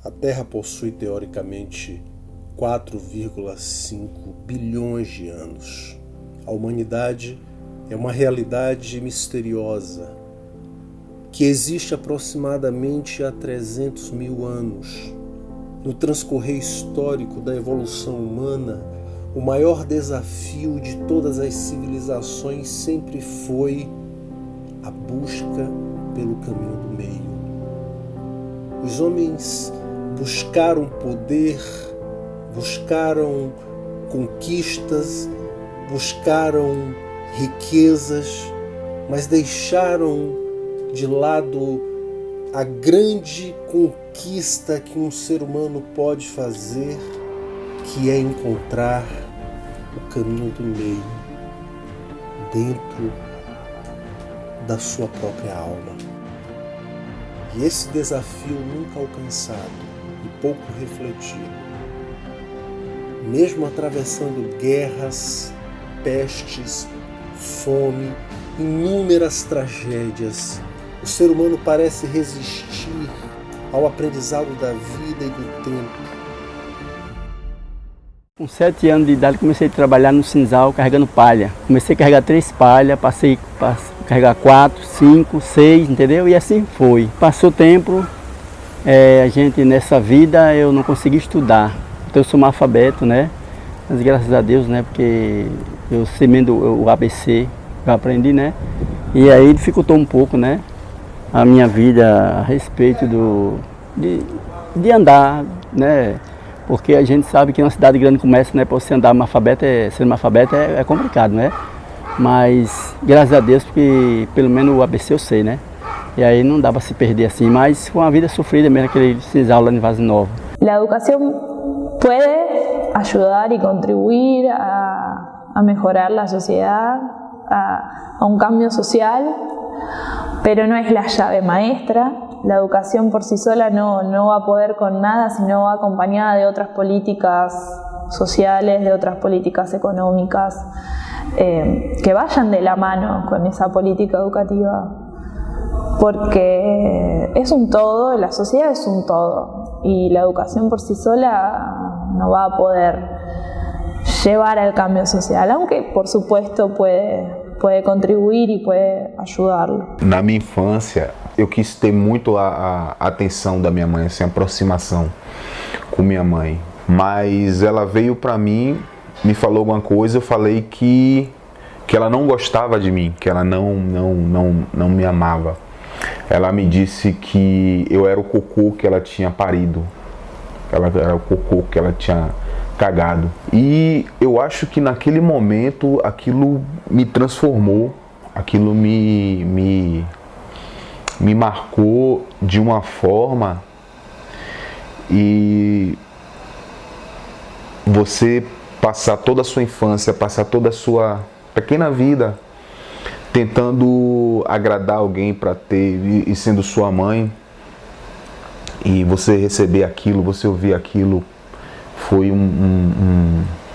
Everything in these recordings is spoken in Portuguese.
A Terra possui teoricamente 4,5 bilhões de anos. A humanidade é uma realidade misteriosa que existe aproximadamente há 300 mil anos. No transcorrer histórico da evolução humana, o maior desafio de todas as civilizações sempre foi a busca pelo caminho do meio. Os homens buscaram poder, buscaram conquistas, buscaram riquezas, mas deixaram de lado a grande conquista que um ser humano pode fazer, que é encontrar o caminho do meio dentro da sua própria alma. E esse desafio nunca alcançado e pouco refletido, mesmo atravessando guerras, pestes, fome, inúmeras tragédias, o ser humano parece resistir ao aprendizado da vida e do tempo. Com 7 anos de idade comecei a trabalhar no Cinzal carregando palha. Comecei a carregar 3 palhas, passei a carregar 4, 5, 6, entendeu? E assim foi. Passou o tempo, a gente nessa vida eu não consegui estudar. Então eu sou analfabeto, né? Mas graças a Deus, né? Porque eu semendo o ABC, eu aprendi, né? E aí dificultou um pouco, né? A minha vida a respeito de andar, né? Porque a gente sabe que uma cidade grande como essa, né, para você andar sendo analfabeto é complicado, né? Mas graças a Deus, porque pelo menos o ABC eu sei, né? E aí não dá para se perder assim, mas foi uma vida sofrida mesmo, aquele Cinzal lá em Vaz Nova. La educación puede ayudar y contribuir a mejorar la sociedad, a un cambio social, pero no es la llave maestra. La educación por sí sola no va a poder con nada si no va acompañada de otras políticas sociales, de otras políticas económicas, que vayan de la mano con esa política educativa. Porque es un todo, la sociedad es un todo, y la educación por sí sola no va a poder llevar al cambio social, aunque por supuesto puede contribuir e pode ajudá-lo. Na minha infância, eu quis ter muito a atenção da minha mãe, assim, a aproximação com minha mãe. Mas ela veio para mim, me falou alguma coisa, eu falei que ela não gostava de mim, que ela não me amava. Ela me disse que eu era o cocô que ela tinha parido. Ela era o cocô que ela tinha cagado. E eu acho que naquele momento aquilo me transformou, aquilo me marcou de uma forma, e você passar toda a sua infância, passar toda a sua pequena vida tentando agradar alguém para ter, e sendo sua mãe, e você receber aquilo, você ouvir aquilo, foi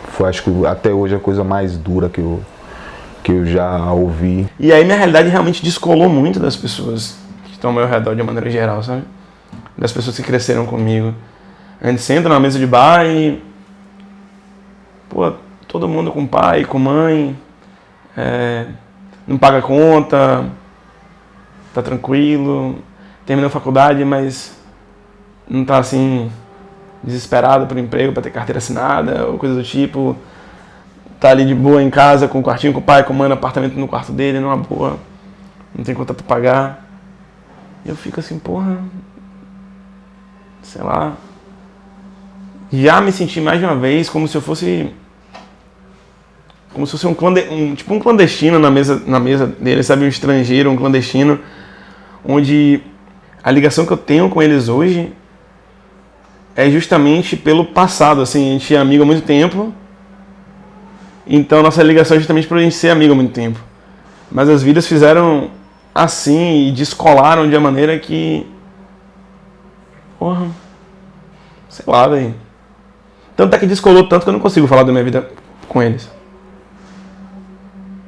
foi, acho que até hoje, a coisa mais dura que eu já ouvi. E aí minha realidade realmente descolou muito das pessoas que estão ao meu redor de maneira geral, sabe? Das pessoas que cresceram comigo. A gente senta na mesa de bar e... pô, todo mundo com pai, com mãe, não paga conta, tá tranquilo, terminou a faculdade, mas não tá assim... desesperado por emprego, para ter carteira assinada ou coisa do tipo, tá ali de boa em casa com o quartinho, com o pai, com a mãe, no apartamento no quarto dele, numa boa, não tem conta para pagar. E eu fico assim, porra, sei lá, já me senti mais de uma vez como se eu fosse um clandestino na mesa dele, sabe, um estrangeiro, um clandestino, onde a ligação que eu tenho com eles hoje é justamente pelo passado, assim, a gente é amigo há muito tempo, então nossa ligação é justamente por a gente ser amigo há muito tempo. Mas as vidas fizeram assim e descolaram de uma maneira que... porra, sei lá, velho. Tanto é que descolou tanto que eu não consigo falar da minha vida com eles.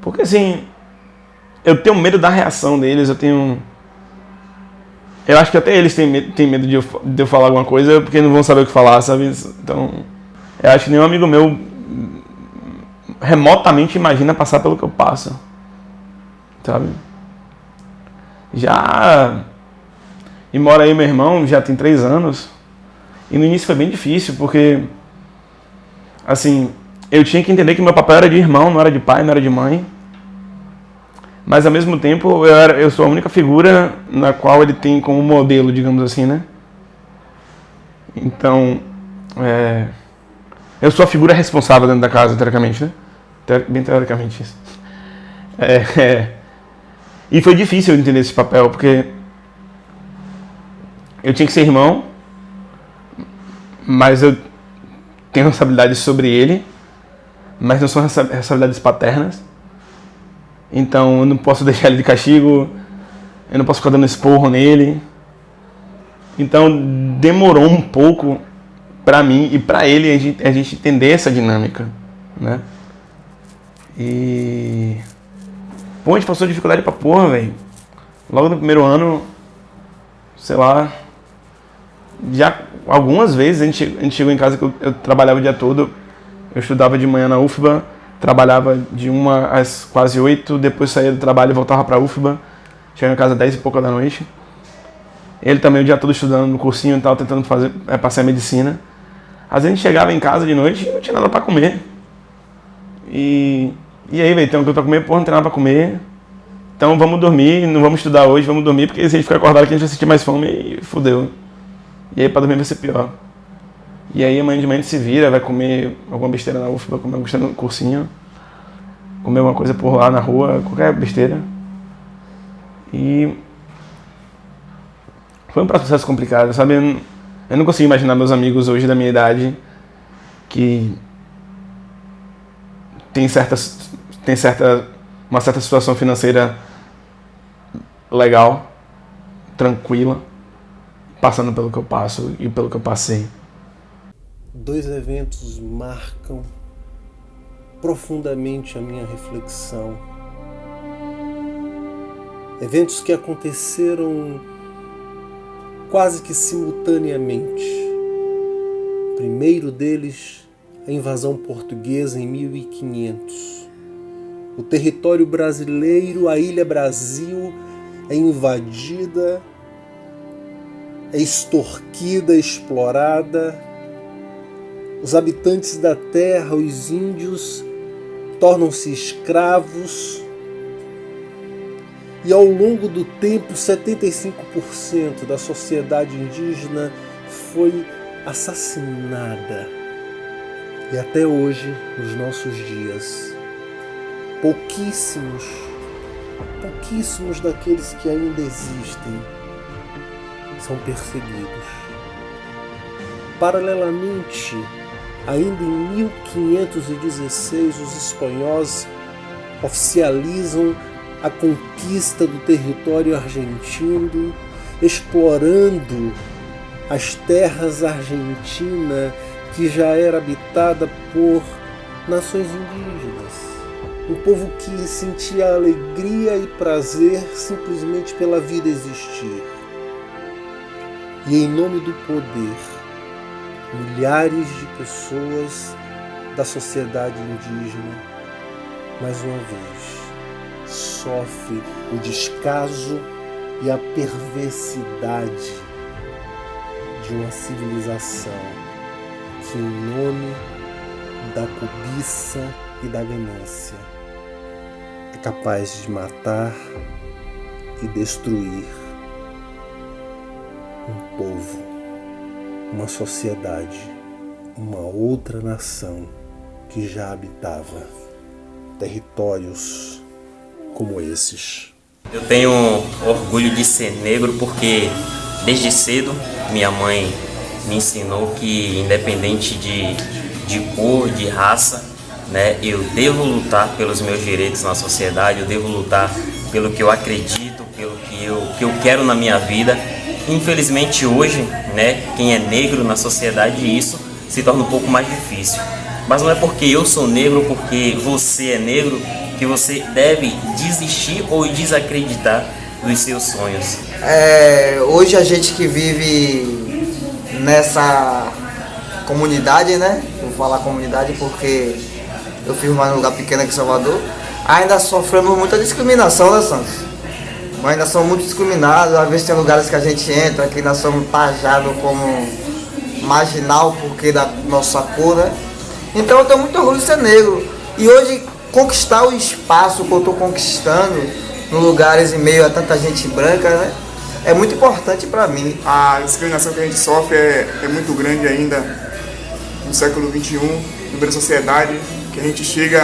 Porque assim, eu tenho medo da reação deles, eu tenho Eu acho que até eles têm medo de eu falar alguma coisa, porque não vão saber o que falar, sabe? Então, eu acho que nenhum amigo meu remotamente imagina passar pelo que eu passo, sabe? E mora aí meu irmão, já tem 3 anos, e no início foi bem difícil, porque, assim, eu tinha que entender que meu papel era de irmão, não era de pai, não era de mãe. Mas ao mesmo tempo eu sou a única figura na qual ele tem como modelo, digamos assim, né? Então, eu sou a figura responsável dentro da casa, teoricamente, né? Bem teoricamente isso. E foi difícil eu entender esse papel, porque eu tinha que ser irmão, mas eu tenho responsabilidades sobre ele, mas não são responsabilidades paternas. Então eu não posso deixar ele de castigo, eu não posso ficar dando esporro nele. Então demorou um pouco pra mim e pra ele a gente entender essa dinâmica, né? E... Pô, a gente passou dificuldade pra porra, velho. Logo no primeiro ano, sei lá, já algumas vezes a gente chegou em casa que eu trabalhava o dia todo. Eu estudava de manhã na UFBA, trabalhava de 1 às quase 8, depois saía do trabalho e voltava pra UFBA. Chegava em casa às 10 e pouca da noite. Ele também o dia todo estudando no cursinho e tal, tentando passar medicina. Às vezes a gente chegava em casa de noite e não tinha nada pra comer. E aí, velho, tem uma coisa pra comer? Porra, não tem nada pra comer. Então vamos dormir, não vamos estudar hoje, vamos dormir, porque se a gente ficar acordado aqui a gente vai sentir mais fome e fudeu. E aí pra dormir vai ser pior. E aí amanhã de manhã a gente se vira, vai comer alguma besteira na UFBA, comer alguma besteira no cursinho, comer alguma coisa por lá na rua, qualquer besteira. E foi um processo complicado, sabe? Eu não consigo imaginar meus amigos hoje da minha idade que tem uma certa situação financeira legal, tranquila, passando pelo que eu passo e pelo que eu passei. 2 eventos marcam profundamente a minha reflexão. Eventos que aconteceram quase que simultaneamente. O primeiro deles, a invasão portuguesa em 1500. O território brasileiro, a Ilha Brasil, é invadida, é extorquida, explorada. Os habitantes da terra, os índios, tornam-se escravos. E ao longo do tempo, 75% da sociedade indígena foi assassinada. E até hoje, nos nossos dias, pouquíssimos daqueles que ainda existem são perseguidos. Paralelamente, ainda em 1516, os espanhóis oficializam a conquista do território argentino, explorando as terras argentinas que já era habitada por nações indígenas. Um povo que sentia alegria e prazer simplesmente pela vida existir. E em nome do poder, milhares de pessoas da sociedade indígena, mais uma vez, sofrem o descaso e a perversidade de uma civilização que, em nome da cobiça e da ganância, é capaz de matar e destruir um povo, uma sociedade, uma outra nação que já habitava territórios como esses. Eu tenho orgulho de ser negro porque desde cedo minha mãe me ensinou que independente de cor, de raça, né, eu devo lutar pelos meus direitos na sociedade, eu devo lutar pelo que eu acredito, pelo que eu quero na minha vida. Infelizmente hoje, né, quem é negro na sociedade, isso se torna um pouco mais difícil. Mas não é porque eu sou negro, porque você é negro, que você deve desistir ou desacreditar dos seus sonhos? Hoje a gente que vive nessa comunidade, né? Vou falar comunidade porque eu fiz mais num lugar pequeno aqui em Salvador. Ainda sofremos muita discriminação, né, Santos? Nós ainda somos muito discriminados. Às vezes tem lugares que a gente entra que nós somos taxados como marginal porque da nossa cor, né? Então eu tenho muito orgulho de ser negro. E hoje conquistar o espaço que eu estou conquistando em lugares em meio a tanta gente branca, né? É muito importante para mim. A discriminação que a gente sofre é muito grande ainda no século XXI, no meio da sociedade, que a gente chega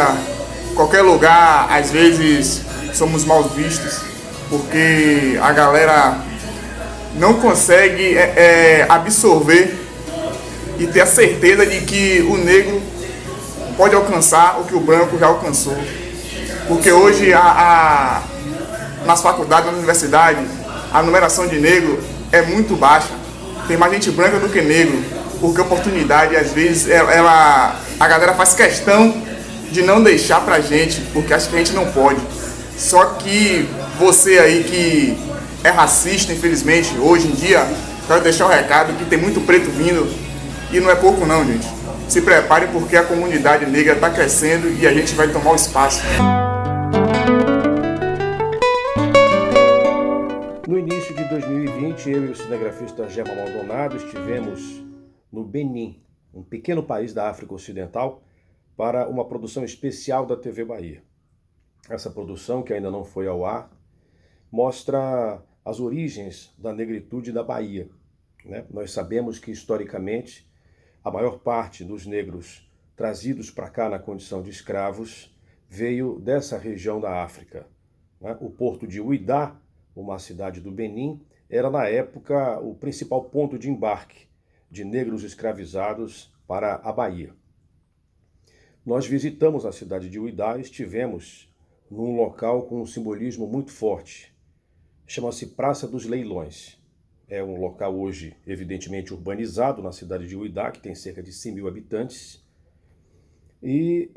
em qualquer lugar, às vezes somos mal vistos, porque a galera não consegue absorver e ter a certeza de que o negro pode alcançar o que o branco já alcançou. Porque hoje nas faculdades, na universidade, a numeração de negro é muito baixa. Tem mais gente branca do que negro, porque a oportunidade, às vezes, a galera faz questão de não deixar pra gente, porque acha que a gente não pode. Só que você aí que é racista, infelizmente, hoje em dia, quero deixar o recado que tem muito preto vindo, e não é pouco não, gente. Se prepare porque a comunidade negra está crescendo e a gente vai tomar o espaço. No início de 2020, eu e o cinegrafista Germa Maldonado estivemos no Benin, um pequeno país da África Ocidental, para uma produção especial da TV Bahia. Essa produção, que ainda não foi ao ar, mostra as origens da negritude da Bahia, né? Nós sabemos que, historicamente, a maior parte dos negros trazidos para cá na condição de escravos veio dessa região da África, né? O porto de Uidá, uma cidade do Benin, era na época o principal ponto de embarque de negros escravizados para a Bahia. Nós visitamos a cidade de Uidá e estivemos num local com um simbolismo muito forte. Chama-se Praça dos Leilões. É um local hoje evidentemente urbanizado na cidade de Uidá, que tem cerca de 100 mil habitantes. E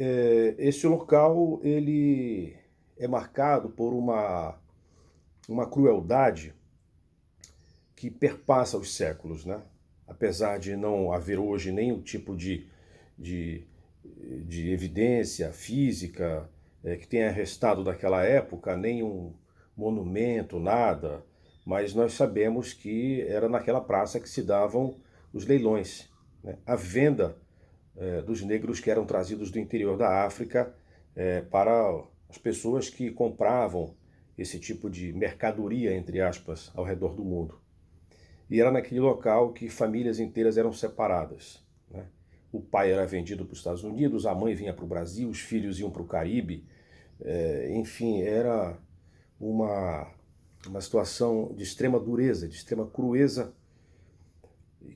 esse local ele é marcado por uma crueldade que perpassa os séculos, né? Apesar de não haver hoje nenhum tipo de evidência física que tenha restado daquela época, nenhum monumento, nada, mas nós sabemos que era naquela praça que se davam os leilões, né? A venda dos negros que eram trazidos do interior da África para as pessoas que compravam esse tipo de mercadoria, entre aspas, ao redor do mundo. E era naquele local que famílias inteiras eram separadas, né? O pai era vendido para os Estados Unidos, a mãe vinha para o Brasil, os filhos iam para o Caribe. Enfim, era uma situação de extrema dureza, de extrema crueza,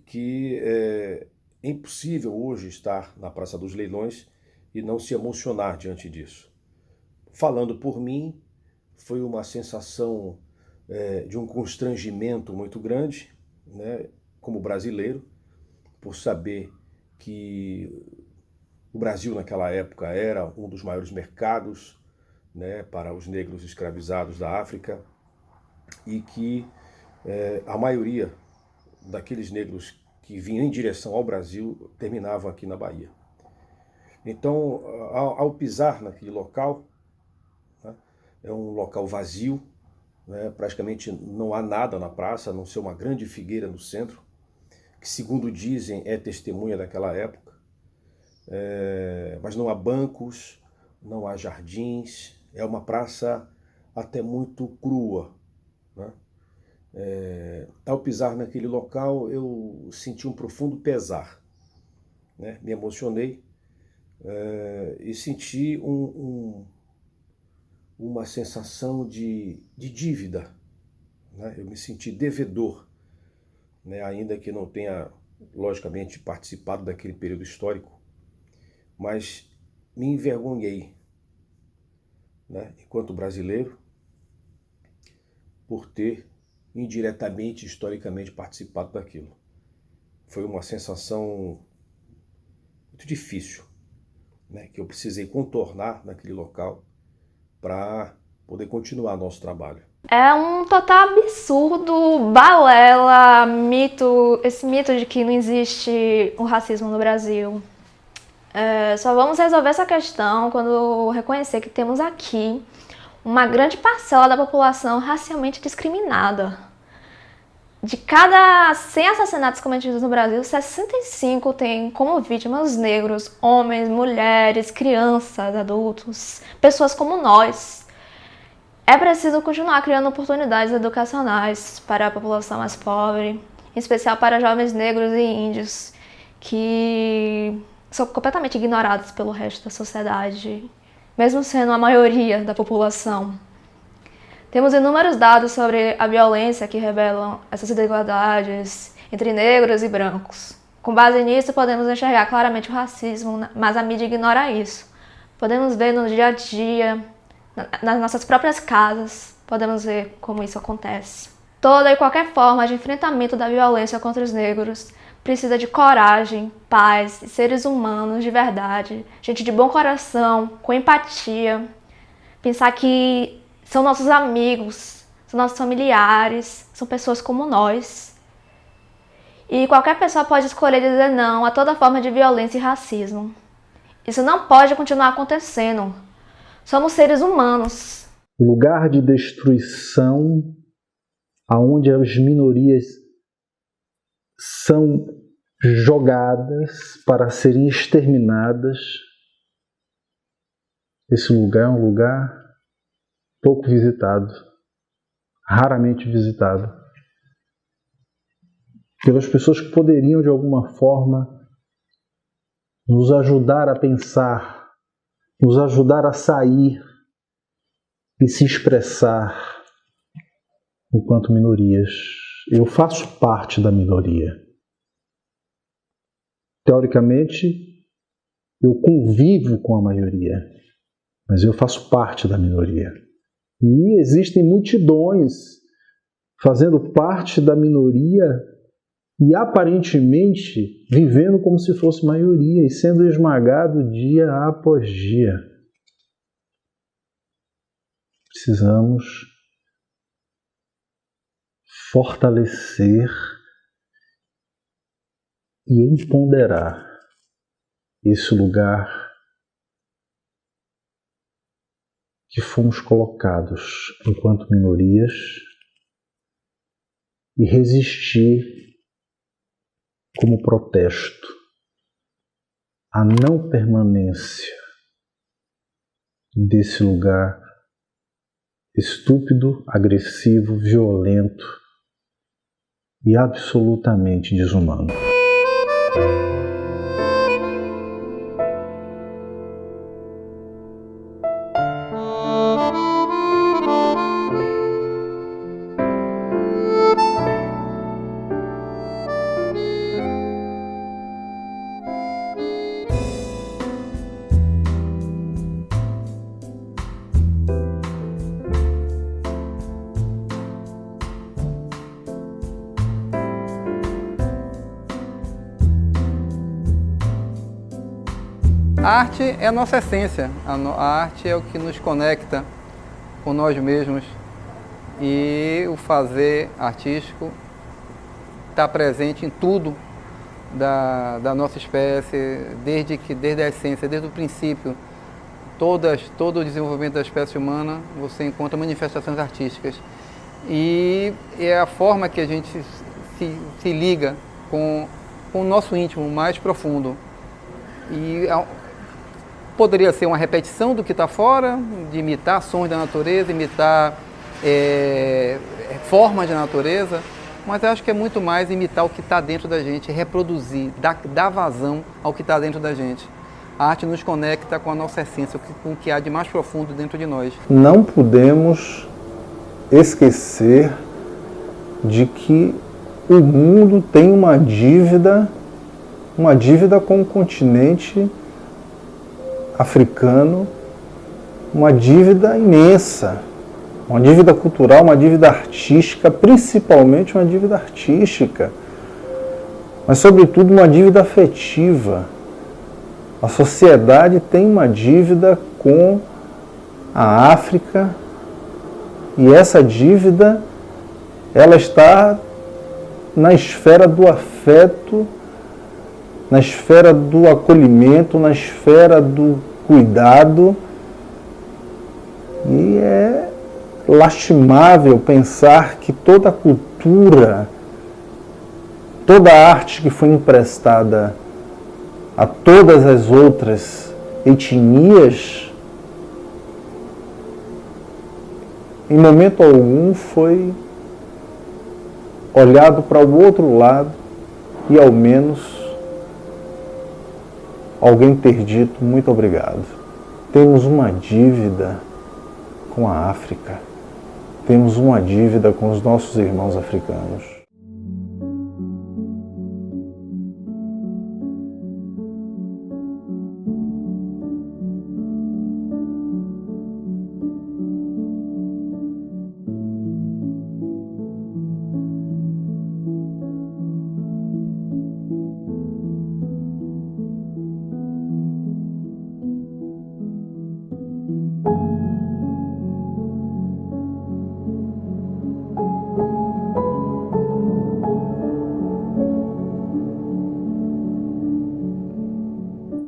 que é impossível hoje estar na Praça dos Leilões e não se emocionar diante disso. Falando por mim, foi uma sensação de um constrangimento muito grande, né, como brasileiro, por saber que o Brasil naquela época era um dos maiores mercados, né, para os negros escravizados da África, e que a maioria daqueles negros que vinham em direção ao Brasil terminavam aqui na Bahia. Então, ao pisar naquele local, né, é um local vazio, né, praticamente não há nada na praça, a não ser uma grande figueira no centro, que, segundo dizem, é testemunha daquela época. Mas não há bancos, não há jardins, é uma praça até muito crua, né? Ao pisar naquele local, eu senti um profundo pesar, né? Me emocionei e senti uma sensação de dívida, né? Eu me senti devedor, né? Ainda que não tenha, logicamente, participado daquele período histórico, mas me envergonhei, né, enquanto brasileiro, por ter indiretamente, historicamente, participado daquilo. Foi uma sensação muito difícil, né, que eu precisei contornar naquele local para poder continuar nosso trabalho. É um total absurdo, balela, esse mito de que não existe o racismo no Brasil. Só vamos resolver essa questão quando reconhecer que temos aqui uma grande parcela da população racialmente discriminada. De cada 100 assassinatos cometidos no Brasil, 65 têm como vítimas negros, homens, mulheres, crianças, adultos, pessoas como nós. É preciso continuar criando oportunidades educacionais para a população mais pobre, em especial para jovens negros e índios, que são completamente ignorados pelo resto da sociedade, mesmo sendo a maioria da população. Temos inúmeros dados sobre a violência que revelam essas desigualdades entre negros e brancos. Com base nisso, podemos enxergar claramente o racismo, mas a mídia ignora isso. Podemos ver no dia a dia, nas nossas próprias casas, podemos ver como isso acontece. Toda e qualquer forma de enfrentamento da violência contra os negros precisa de coragem, paz e seres humanos de verdade, gente de bom coração, com empatia, pensar que são nossos amigos, são nossos familiares, são pessoas como nós. E qualquer pessoa pode escolher dizer não a toda forma de violência e racismo. Isso não pode continuar acontecendo. Somos seres humanos. Lugar de destruição aonde as minorias são jogadas para serem exterminadas. Esse lugar é um lugar pouco visitado, raramente visitado, pelas pessoas que poderiam de alguma forma nos ajudar a pensar, nos ajudar a sair e se expressar enquanto minorias. Eu faço parte da minoria. Teoricamente, eu convivo com a maioria, mas eu faço parte da minoria. E existem multidões fazendo parte da minoria e aparentemente vivendo como se fosse maioria e sendo esmagado dia após dia. Precisamos fortalecer e empoderar esse lugar que fomos colocados enquanto minorias e resistir como protesto à não permanência desse lugar estúpido, agressivo, violento e absolutamente desumano. A arte é a nossa essência, a arte é o que nos conecta com nós mesmos e o fazer artístico está presente em tudo da nossa espécie, desde a essência, desde o princípio. Todo o desenvolvimento da espécie humana você encontra manifestações artísticas e é a forma que a gente se liga com o nosso íntimo mais profundo. E poderia ser uma repetição do que está fora, de imitar sons da natureza, imitar formas da natureza, mas eu acho que é muito mais imitar o que está dentro da gente, reproduzir, dar vazão ao que está dentro da gente. A arte nos conecta com a nossa essência, com o que há de mais profundo dentro de nós. Não podemos esquecer de que o mundo tem uma dívida com o continente africano, uma dívida imensa, uma dívida cultural, uma dívida artística, principalmente uma dívida artística, mas sobretudo uma dívida afetiva. A sociedade tem uma dívida com a África, E essa dívida, ela está na esfera do afeto, na esfera do acolhimento, na esfera do cuidado. E é lastimável pensar que toda a cultura, toda a arte que foi emprestada a todas as outras etnias, em momento algum foi olhado para o outro lado e ao menos alguém ter dito muito obrigado. Temos uma dívida com a África, temos uma dívida com os nossos irmãos africanos.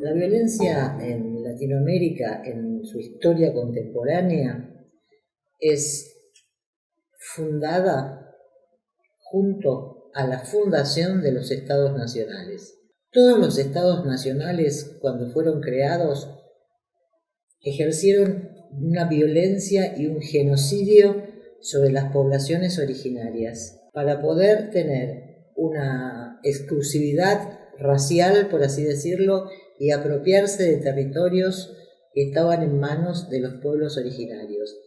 La violencia en Latinoamérica, en su historia contemporánea, es fundada junto a la fundación de los estados nacionales. Todos los estados nacionales, cuando fueron creados, ejercieron una violencia y un genocidio sobre las poblaciones originarias para poder tener una exclusividad racial, por así decirlo, y apropiarse de territorios que estaban en manos de los pueblos originarios.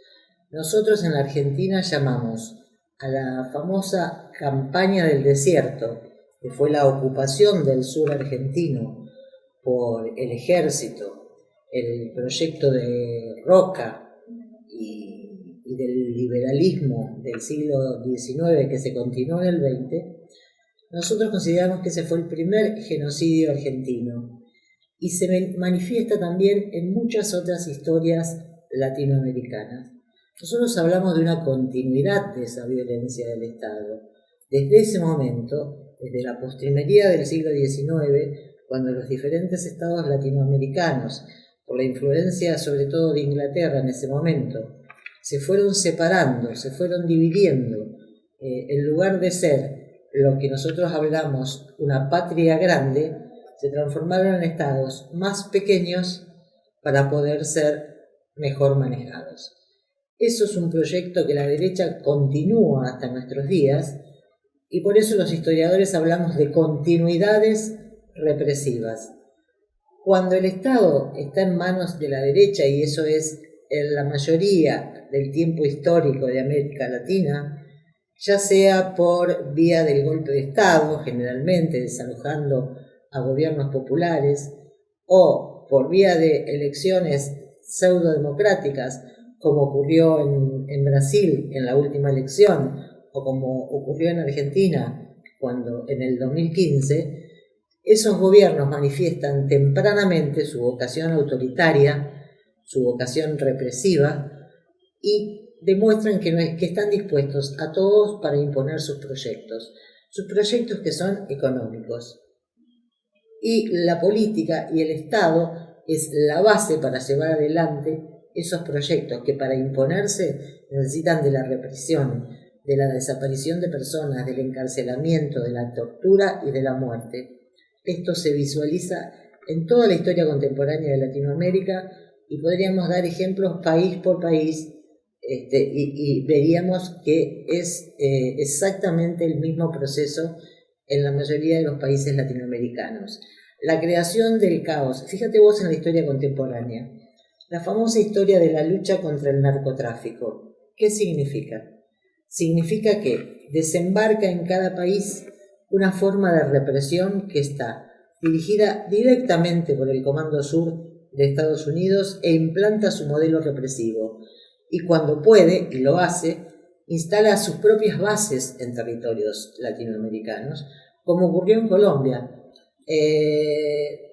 Nosotros en la Argentina llamamos a la famosa campaña del desierto, que fue la ocupación del sur argentino por el ejército, el proyecto de Roca y del liberalismo del siglo XIX que se continuó en el XX, nosotros consideramos que ese fue el primer genocidio argentino y se manifiesta también en muchas otras historias latinoamericanas. Nosotros hablamos de una continuidad de esa violencia del Estado. Desde ese momento, desde la postrimería del siglo XIX, cuando los diferentes estados latinoamericanos, por la influencia sobre todo de Inglaterra en ese momento, se fueron separando, se fueron dividiendo, en lugar de ser lo que nosotros hablamos una patria grande, se transformaron en estados más pequeños para poder ser mejor manejados. Eso es un proyecto que la derecha continúa hasta nuestros días y por eso los historiadores hablamos de continuidades represivas. Cuando el Estado está en manos de la derecha, y eso es en la mayoría del tiempo histórico de América Latina, ya sea por vía del golpe de Estado, generalmente desalojando a gobiernos populares, o por vía de elecciones pseudodemocráticas, como ocurrió en Brasil en la última elección, o como ocurrió en Argentina cuando en el 2015, esos gobiernos manifiestan tempranamente su vocación autoritaria, su vocación represiva, y demuestran que están dispuestos a todos para imponer sus proyectos que son económicos. Y la política y el Estado es la base para llevar adelante esos proyectos que para imponerse necesitan de la represión, de la desaparición de personas, del encarcelamiento, de la tortura y de la muerte. Esto se visualiza en toda la historia contemporánea de Latinoamérica y podríamos dar ejemplos país por país y veríamos que es exactamente el mismo proceso en la mayoría de los países latinoamericanos. La creación del caos. Fíjate vos en la historia contemporánea. La famosa historia de la lucha contra el narcotráfico. ¿Qué significa? Significa que desembarca en cada país una forma de represión que está dirigida directamente por el Comando Sur de Estados Unidos e implanta su modelo represivo. Y cuando puede, y lo hace, instala sus propias bases en territorios latinoamericanos, como ocurrió en Colombia.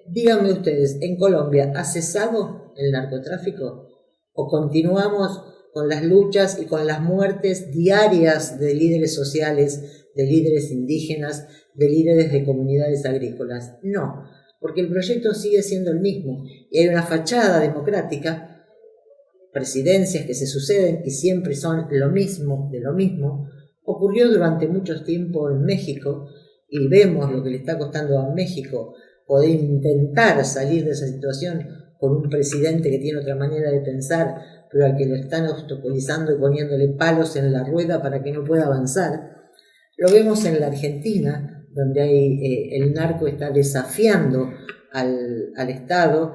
Díganme ustedes, ¿en Colombia ha cesado el narcotráfico? ¿O continuamos con las luchas y con las muertes diarias de líderes sociales, de líderes indígenas, de líderes de comunidades agrícolas. No, porque el proyecto sigue siendo el mismo y hay una fachada democrática, presidencias que se suceden y siempre son lo mismo de lo mismo. Ocurrió durante mucho tiempo en México y vemos lo que le está costando a México poder intentar salir de esa situación con un presidente que tiene otra manera de pensar, pero al que lo están obstaculizando y poniéndole palos en la rueda para que no pueda avanzar. Lo vemos en la Argentina, donde el narco está desafiando al Estado,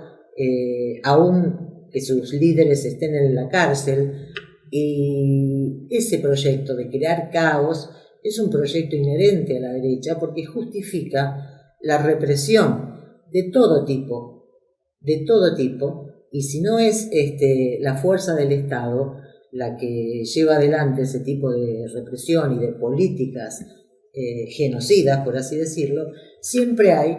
aún que sus líderes estén en la cárcel, y ese proyecto de crear caos es un proyecto inherente a la derecha porque justifica la represión de todo tipo, y si no es la fuerza del Estado la que lleva adelante ese tipo de represión y de políticas genocidas, por así decirlo, siempre hay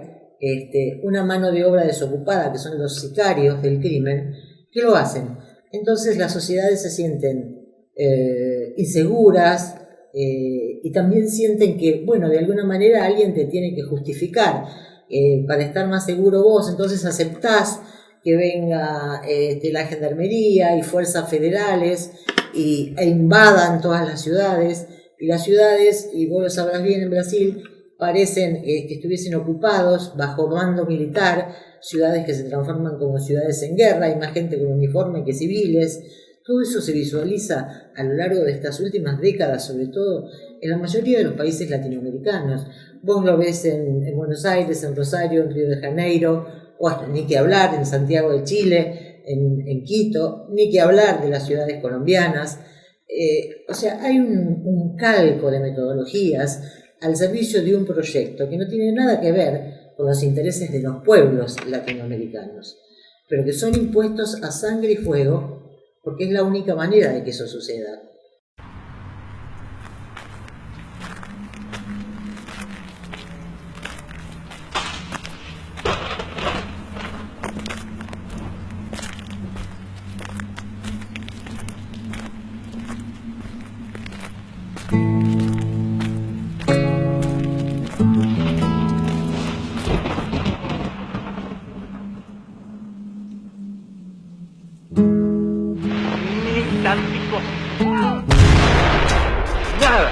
una mano de obra desocupada, que son los sicarios del crimen, que lo hacen. Entonces las sociedades se sienten inseguras y también sienten que, bueno, de alguna manera alguien te tiene que justificar para estar más seguro vos, entonces aceptás que venga la gendarmería y fuerzas federales e invadan todas las ciudades, y las ciudades, y vos lo sabrás bien en Brasil, parecen que estuviesen ocupados bajo mando militar, ciudades que se transforman como ciudades en guerra, hay más gente con uniforme que civiles. Todo eso se visualiza a lo largo de estas últimas décadas, sobre todo en la mayoría de los países latinoamericanos. Vos lo ves en Buenos Aires, en Rosario, en Río de Janeiro, o ni que hablar en Santiago de Chile, en Quito, ni que hablar de las ciudades colombianas. O sea, hay un calco de metodologías al servicio de un proyecto que no tiene nada que ver con los intereses de los pueblos latinoamericanos, pero que son impuestos a sangre y fuego porque es la única manera de que eso suceda. Nada.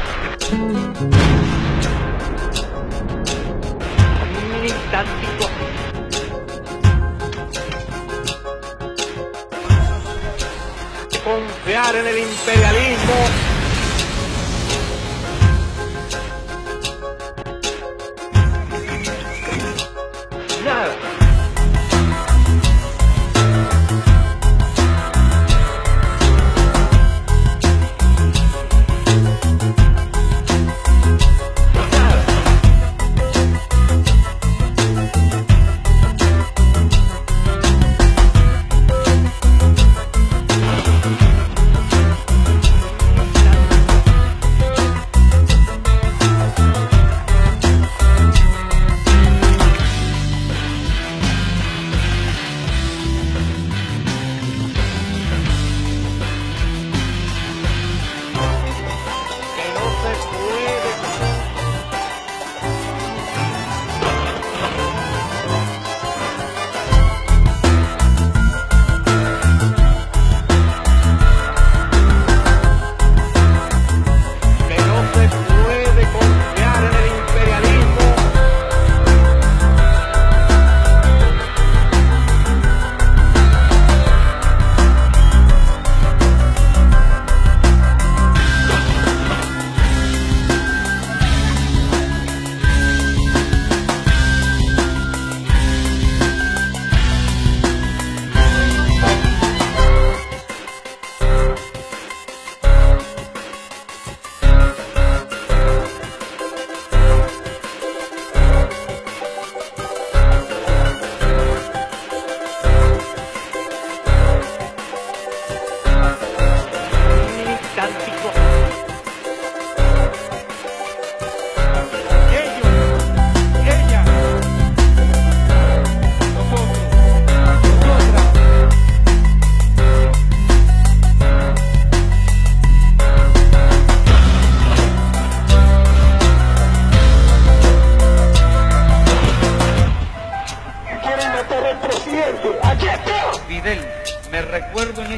Confiar en el imperialismo. Nada.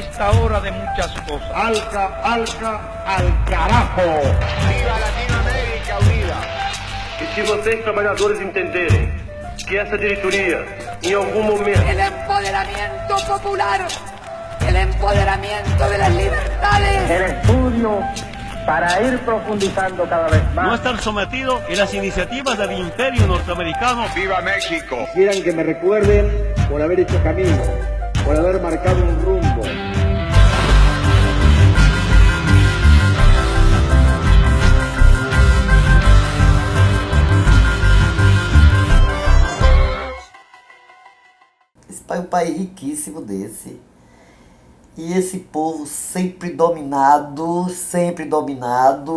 esta hora de muchas cosas. Al carajo. Viva Latinoamérica unida. E se vocês, trabalhadores, entenderem que essa diretoria, em algum momento... El empoderamiento popular, el empoderamiento de las libertades. El estudio para ir profundizando cada vez más. No estar sometido en las iniciativas del imperio norteamericano. ¡Viva México! Quisieran que me recuerden por haber hecho camino, por haber marcado un rumbo. Esse pai é um país riquíssimo desse. E esse povo sempre dominado,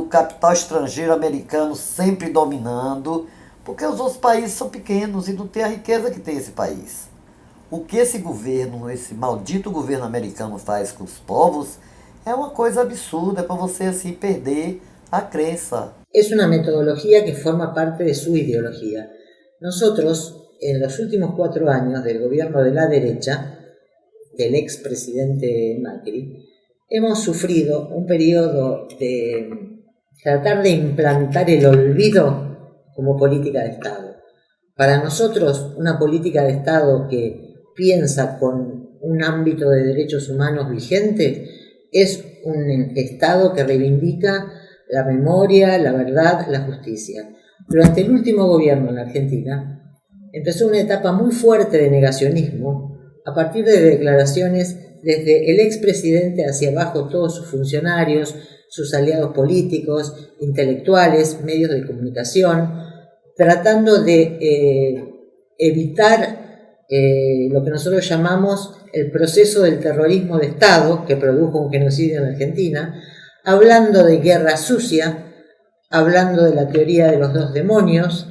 capital estrangeiro americano sempre dominando, porque os outros países são pequenos e não tem a riqueza que tem esse país. O que esse governo, esse maldito governo americano faz com os povos é uma coisa absurda, é para você assim perder a crença. Es una metodología que forma parte de su ideología. Nosotros, en los últimos 4 años del gobierno de la derecha, del expresidente Macri, hemos sufrido un periodo de tratar de implantar el olvido como política de Estado. Para nosotros, una política de Estado que piensa con un ámbito de derechos humanos vigente es un Estado que reivindica la memoria, la verdad, la justicia. Durante el último gobierno en la Argentina empezó una etapa muy fuerte de negacionismo a partir de declaraciones desde el expresidente hacia abajo, todos sus funcionarios, sus aliados políticos, intelectuales, medios de comunicación, tratando de evitar lo que nosotros llamamos el proceso del terrorismo de Estado, que produjo un genocidio en Argentina, hablando de guerra sucia, hablando de la teoría de los 2 demonios,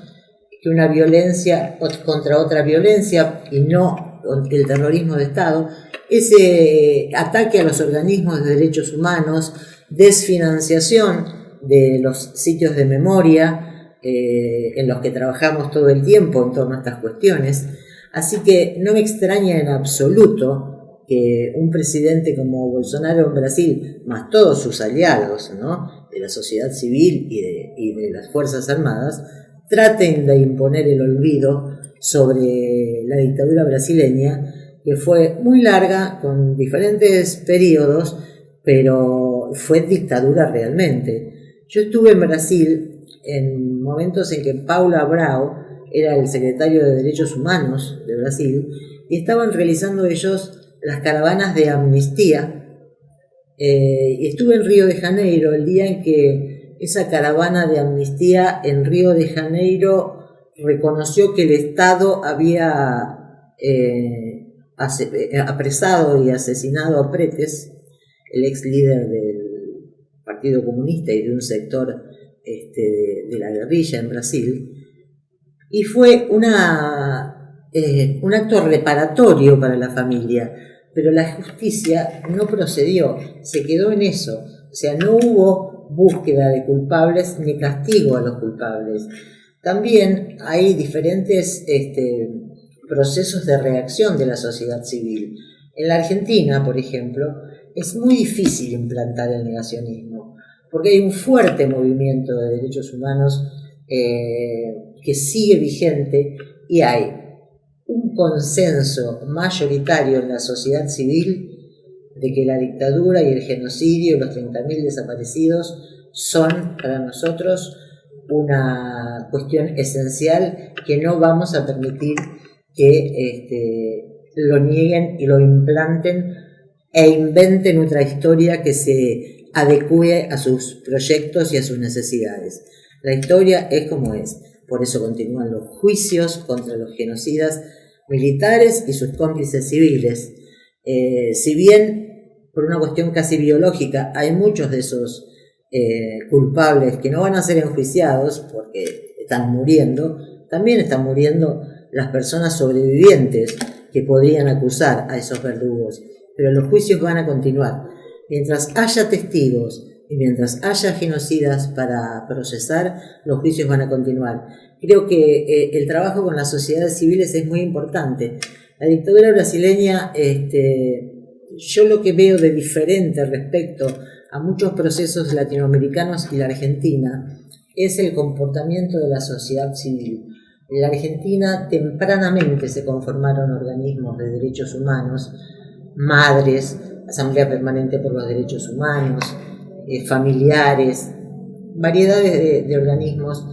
que una violencia contra otra violencia y no el terrorismo de Estado, ese ataque a los organismos de derechos humanos, desfinanciación de los sitios de memoria en los que trabajamos todo el tiempo en torno a estas cuestiones. Así que no me extraña en absoluto que un presidente como Bolsonaro en Brasil, más todos sus aliados, ¿no?, de la sociedad civil y de las Fuerzas Armadas, traten de imponer el olvido sobre la dictadura brasileña, que fue muy larga, con diferentes periodos, pero fue dictadura realmente. Yo estuve en Brasil en momentos en que Paula Abrao era el secretario de Derechos Humanos de Brasil, y estaban realizando ellos las caravanas de amnistía, y estuve en Río de Janeiro el día en que esa caravana de amnistía en Río de Janeiro reconoció que el Estado había apresado y asesinado a Pretes, el ex líder del Partido Comunista y de un sector de la guerrilla en Brasil, y fue un acto reparatorio para la familia, pero la justicia no procedió, se quedó en eso, o sea, no hubo búsqueda de culpables ni castigo a los culpables. También hay diferentes procesos de reacción de la sociedad civil. En la Argentina, por ejemplo, es muy difícil implantar el negacionismo, porque hay un fuerte movimiento de derechos humanos que sigue vigente, y hay un consenso mayoritario en la sociedad civil de que la dictadura y el genocidio y los 30.000 desaparecidos son para nosotros una cuestión esencial que no vamos a permitir que lo nieguen y lo implanten e inventen otra historia que se adecue a sus proyectos y a sus necesidades. La historia es como es, por eso continúan los juicios contra los genocidas militares y sus cómplices civiles. Si bien por una cuestión casi biológica hay muchos de esos culpables que no van a ser enjuiciados porque están muriendo, también están muriendo las personas sobrevivientes que podrían acusar a esos verdugos, pero los juicios van a continuar. Mientras haya testigos y mientras haya genocidas para procesar, los juicios van a continuar. Creo que el trabajo con las sociedades civiles es muy importante. La dictadura brasileña yo lo que veo de diferente respecto a muchos procesos latinoamericanos y la Argentina es el comportamiento de la sociedad civil. En la Argentina tempranamente se conformaron organismos de derechos humanos, madres, Asamblea Permanente por los Derechos Humanos, familiares, variedades de organismos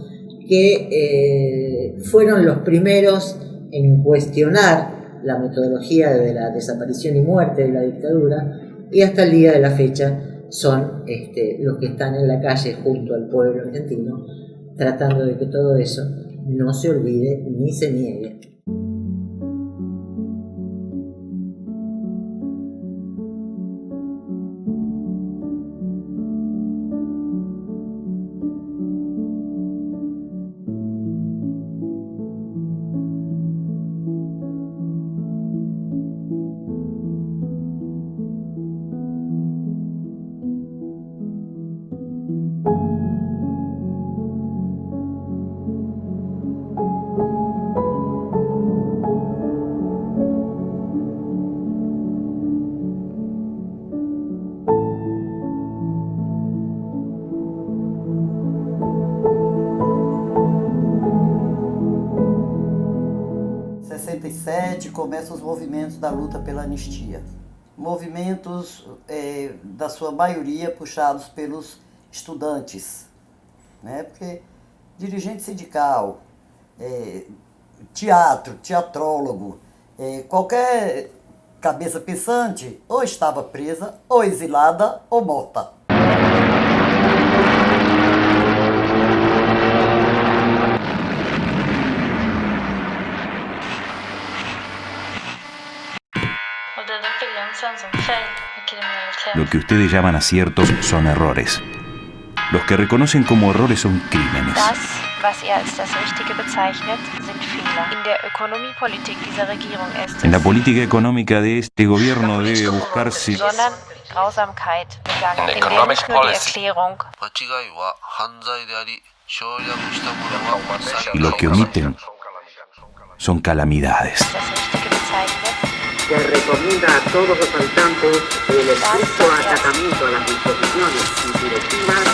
que fueron los primeros en cuestionar la metodología de la desaparición y muerte de la dictadura, y hasta el día de la fecha son los que están en la calle junto al pueblo argentino, tratando de que todo eso no se olvide ni se niegue. Começam os movimentos da luta pela anistia. Movimentos, da sua maioria, puxados pelos estudantes, né? Porque dirigente sindical, teatrólogo, qualquer cabeça pensante ou estava presa, ou exilada, ou morta. Lo que ustedes llaman aciertos son errores. Los que reconocen como errores son crímenes. Das, was ihr als das Richtige bezeichnet, sind Fehler. In der Ökonomiepolitik dieser Regierung ist es. En la política económica de este gobierno debe buscarse Sondern Grausamkeit begangen, in der nicht nur die Erklärung y lo que omiten son calamidades. Se recomienda a todos los habitantes el estricto acatamiento a las disposiciones y directivas.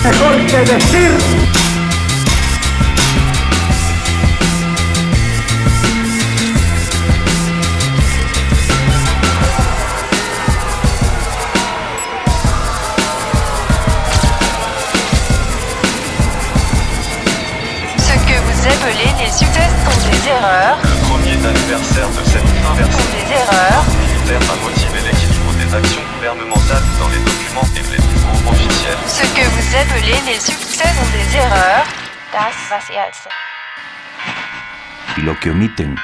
Mejor que decir. Ce que vous appelez les succès sont des erreurs. Le premier anniversaire de cette inversion Sont des erreurs. militaire a motivé l'équilibre des actions gouvernementales dans les documents et les discours officiels. Ce que vous appelez les succès sont des erreurs. Das, was ihr als Y lo que omiten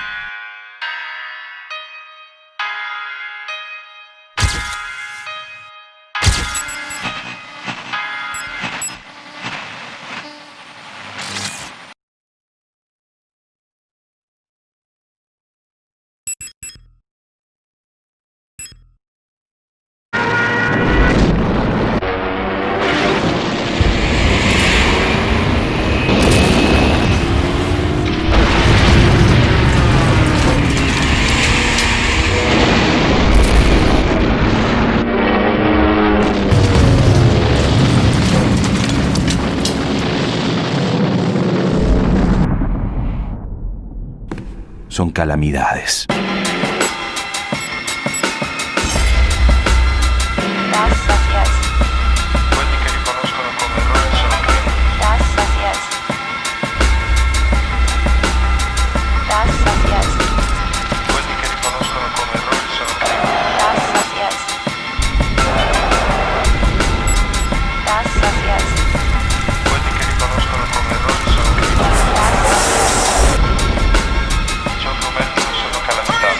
son calamidades. Ciò che omettono sono calamità.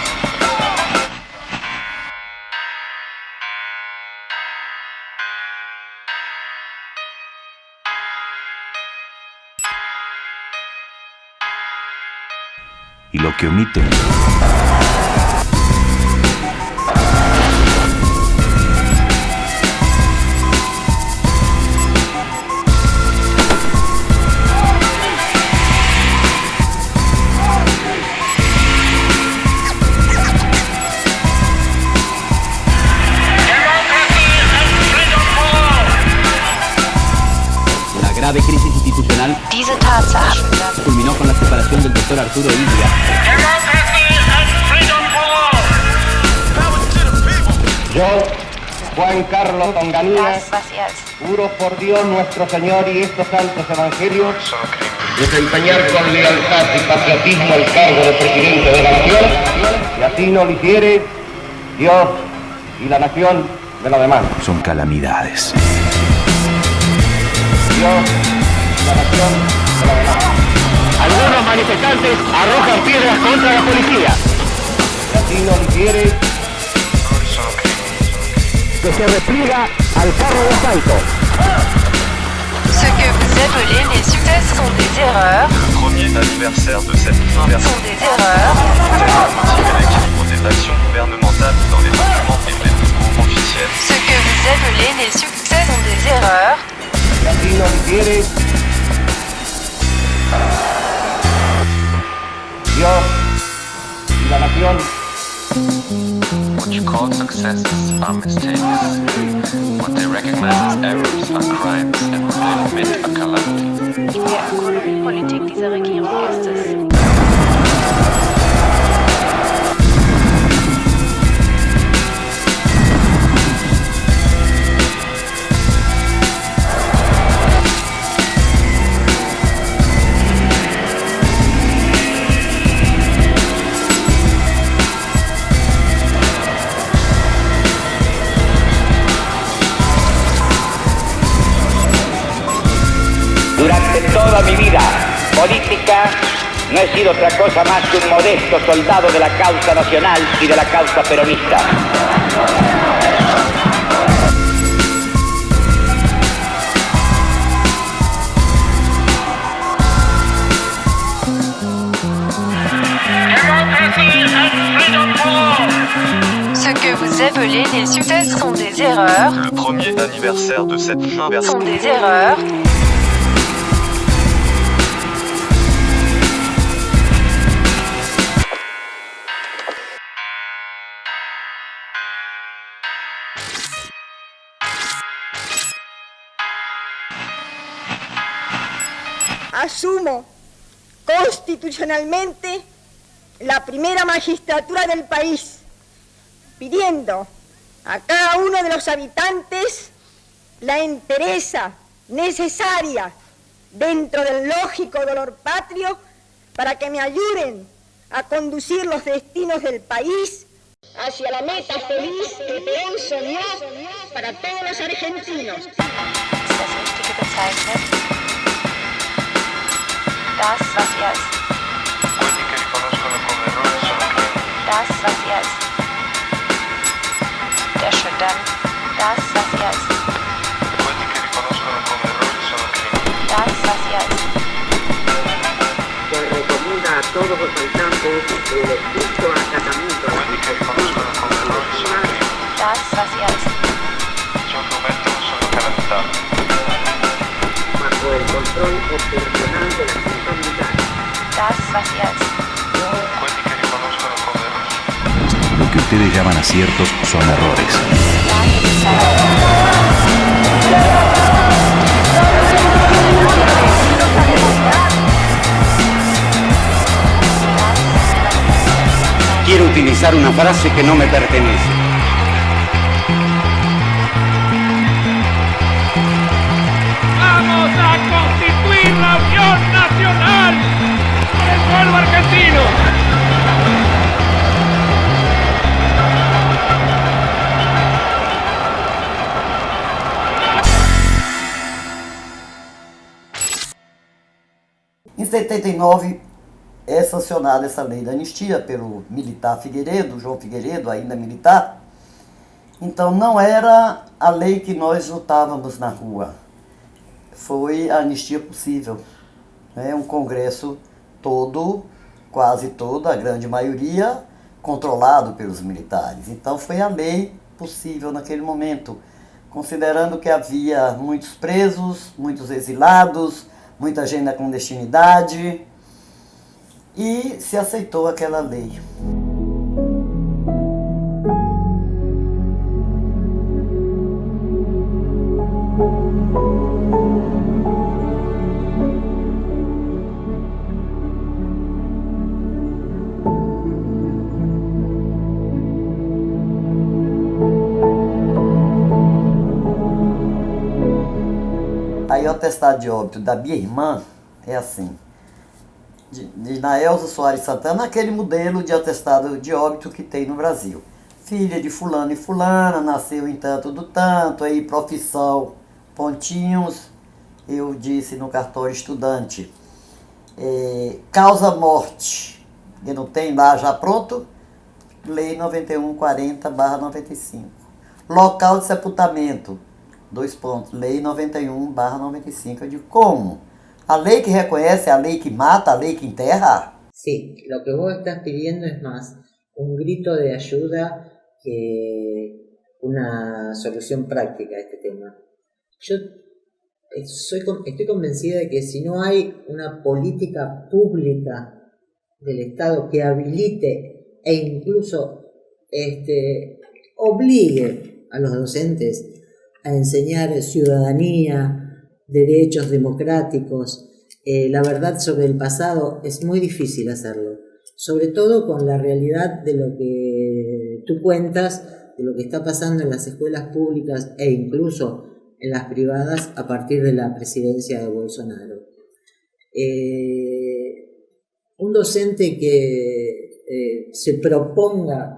lo que omiten. Grave crisis institucional culminó con la separación del doctor Arturo Illia. Yo, Juan Carlos Onganía, juro por Dios nuestro Señor y estos santos evangelios, desempeñar con lealtad y patriotismo el cargo de presidente de la nación, y así no lo hiciere, Dios y la nación me lo demandan. Son calamidades. Algunos manifestantes arrojan piedras contra la policía. Si así no lo quiere, que se repliega al carro de asalto. Ce que vous appelez les succès sont des erreurs. Le premier anniversaire de cette inversion Sont des erreurs. l'équilibre des actions gouvernementales dans les documents et les documents officiels. Ce que vous appelez les succès sont des erreurs. Si así no lo quiere, Dios y la nación. What you call successes are mistakes. What they recognize as errors are crimes, and what they admit are calamities. In der Ökonomiepolitik dieser Regierung ist es. Durante toda mi vida política no he sido otra cosa más que un modesto soldado de la causa nacional y de la causa peronista. Ce que vous appelez les succès sont des erreurs. Le premier anniversaire de cette inversion Sont des erreurs. Asumo constitucionalmente la primera magistratura del país, pidiendo a cada uno de los habitantes la entereza necesaria dentro del lógico dolor patrio para que me ayuden a conducir los destinos del país hacia la meta feliz que Perón soñó para todos los argentinos. Das, was er ist. Das, was er ist. Der Schüttern. Das, was er ist. Das, was er ist. Se recomienda a todos los habitantes el estricto acatamiento a las disposiciones. Das, was er ist. Bajo el control operacional de la Junta Militar. Das, was er ist. Lo que ustedes llaman aciertos son errores. Quiero utilizar una frase que no me pertenece. ¡Vamos a constituir la Unión Nacional por el pueblo argentino! Em 79 é sancionada essa lei da anistia pelo militar Figueiredo, João Figueiredo, ainda militar. Então não era a lei que nós lutávamos na rua, foi a anistia possível. Um congresso todo quase toda, a grande maioria, controlado pelos militares. Então foi a lei possível naquele momento, considerando que havia muitos presos, muitos exilados, muita gente na clandestinidade, e se aceitou aquela lei. Aí o atestado de óbito da minha irmã é assim, de Naelza Soares Santana, aquele modelo de atestado de óbito que tem no Brasil. Filha de fulano e fulana, nasceu em tanto do tanto, aí profissão, pontinhos, eu disse no cartório estudante. Causa morte, que não tem lá já pronto, lei 9140/95. Local de sepultamento, 2 pontos, lei 91/95. Eu digo, como? ¿A ley que reconhece, a ley que mata, a ley que enterra? Sí, lo que vos estás pidiendo es más un grito de ayuda que una solución práctica a este tema. Yo estoy convencida de que si no hay una política pública del Estado que habilite e incluso obligue a los docentes a enseñar ciudadanía, derechos democráticos, la verdad sobre el pasado, es muy difícil hacerlo, sobre todo con la realidad de lo que tú cuentas, de lo que está pasando en las escuelas públicas e incluso en las privadas a partir de la presidencia de Bolsonaro. Un docente que se proponga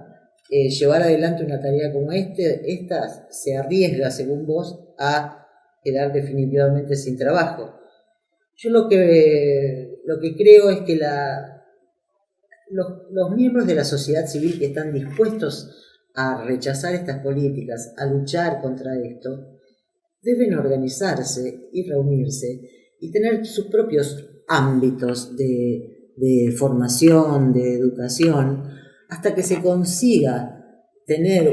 llevar adelante una tarea como esta se arriesga, según vos, a quedar definitivamente sin trabajo. Yo lo que creo es que los miembros de la sociedad civil que están dispuestos a rechazar estas políticas, a luchar contra esto, deben organizarse y reunirse y tener sus propios ámbitos de formación, de educación, hasta que se consiga tener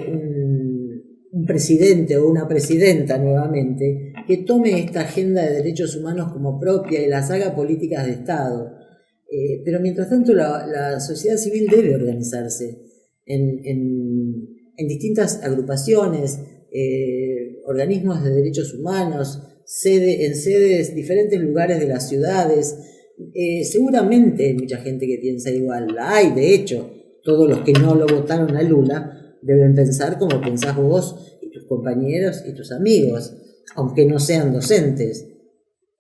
un presidente o una presidenta nuevamente que tome esta agenda de derechos humanos como propia y las haga políticas de Estado. Pero mientras tanto la sociedad civil debe organizarse en distintas agrupaciones, organismos de derechos humanos, en sedes, diferentes lugares de las ciudades. Seguramente hay mucha gente que piensa igual, la hay, de hecho, todos los que no lo votaron a Lula deben pensar como pensás vos y tus compañeros y tus amigos, aunque no sean docentes.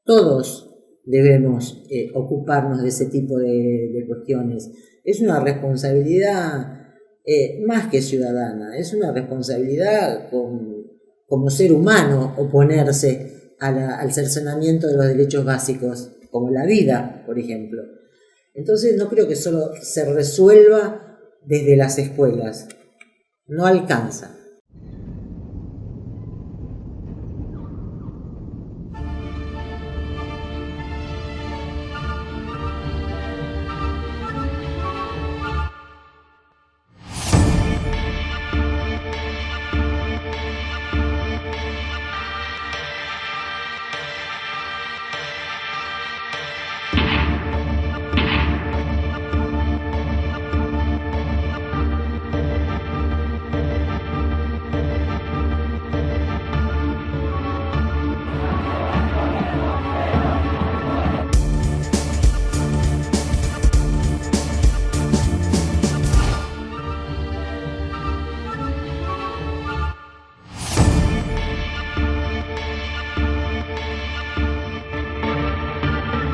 Todos debemos ocuparnos de ese tipo de cuestiones. Es una responsabilidad más que ciudadana, es una responsabilidad como ser humano oponerse al cercenamiento de los derechos básicos, como la vida, por ejemplo. Entonces no creo que solo se resuelva desde las escuelas, no alcanza.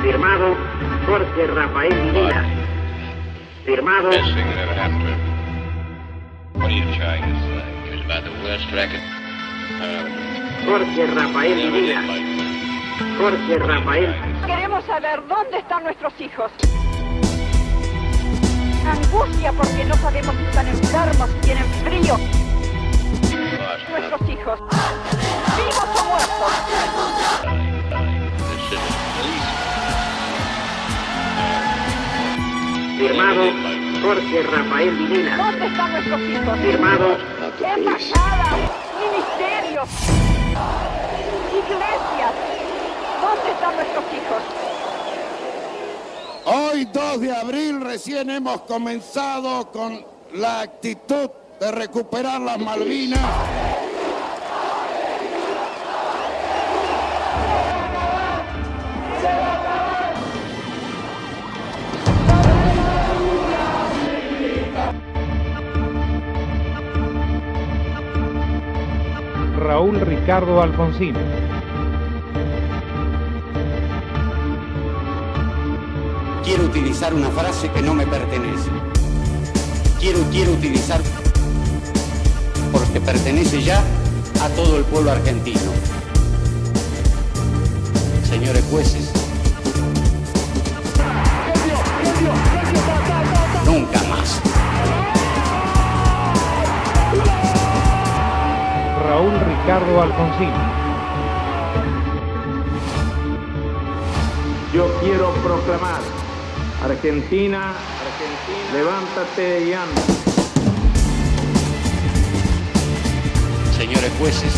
Firmado Jorge Rafael Videla. Firmado. Jorge Rafael Videla. Jorge Rafael. Queremos saber dónde están nuestros hijos. Angustia porque no sabemos si están enfermos, si tienen frío. Nuestros hijos, vivos o muertos. Firmado Jorge Rafael Videla. ¿Dónde están nuestros hijos? Firmado. Embajadas, ministerios, iglesias. ¿Dónde están nuestros hijos? Hoy, 2 de abril, recién hemos comenzado con la actitud de recuperar las Malvinas. Raúl Ricardo Alfonsín. Quiero utilizar una frase que no me pertenece. Quiero utilizar porque pertenece ya a todo el pueblo argentino. Señores jueces, nunca más. Raúl Ricardo Alfonsín. Yo quiero proclamar: Argentina, levántate y anda. Señores jueces,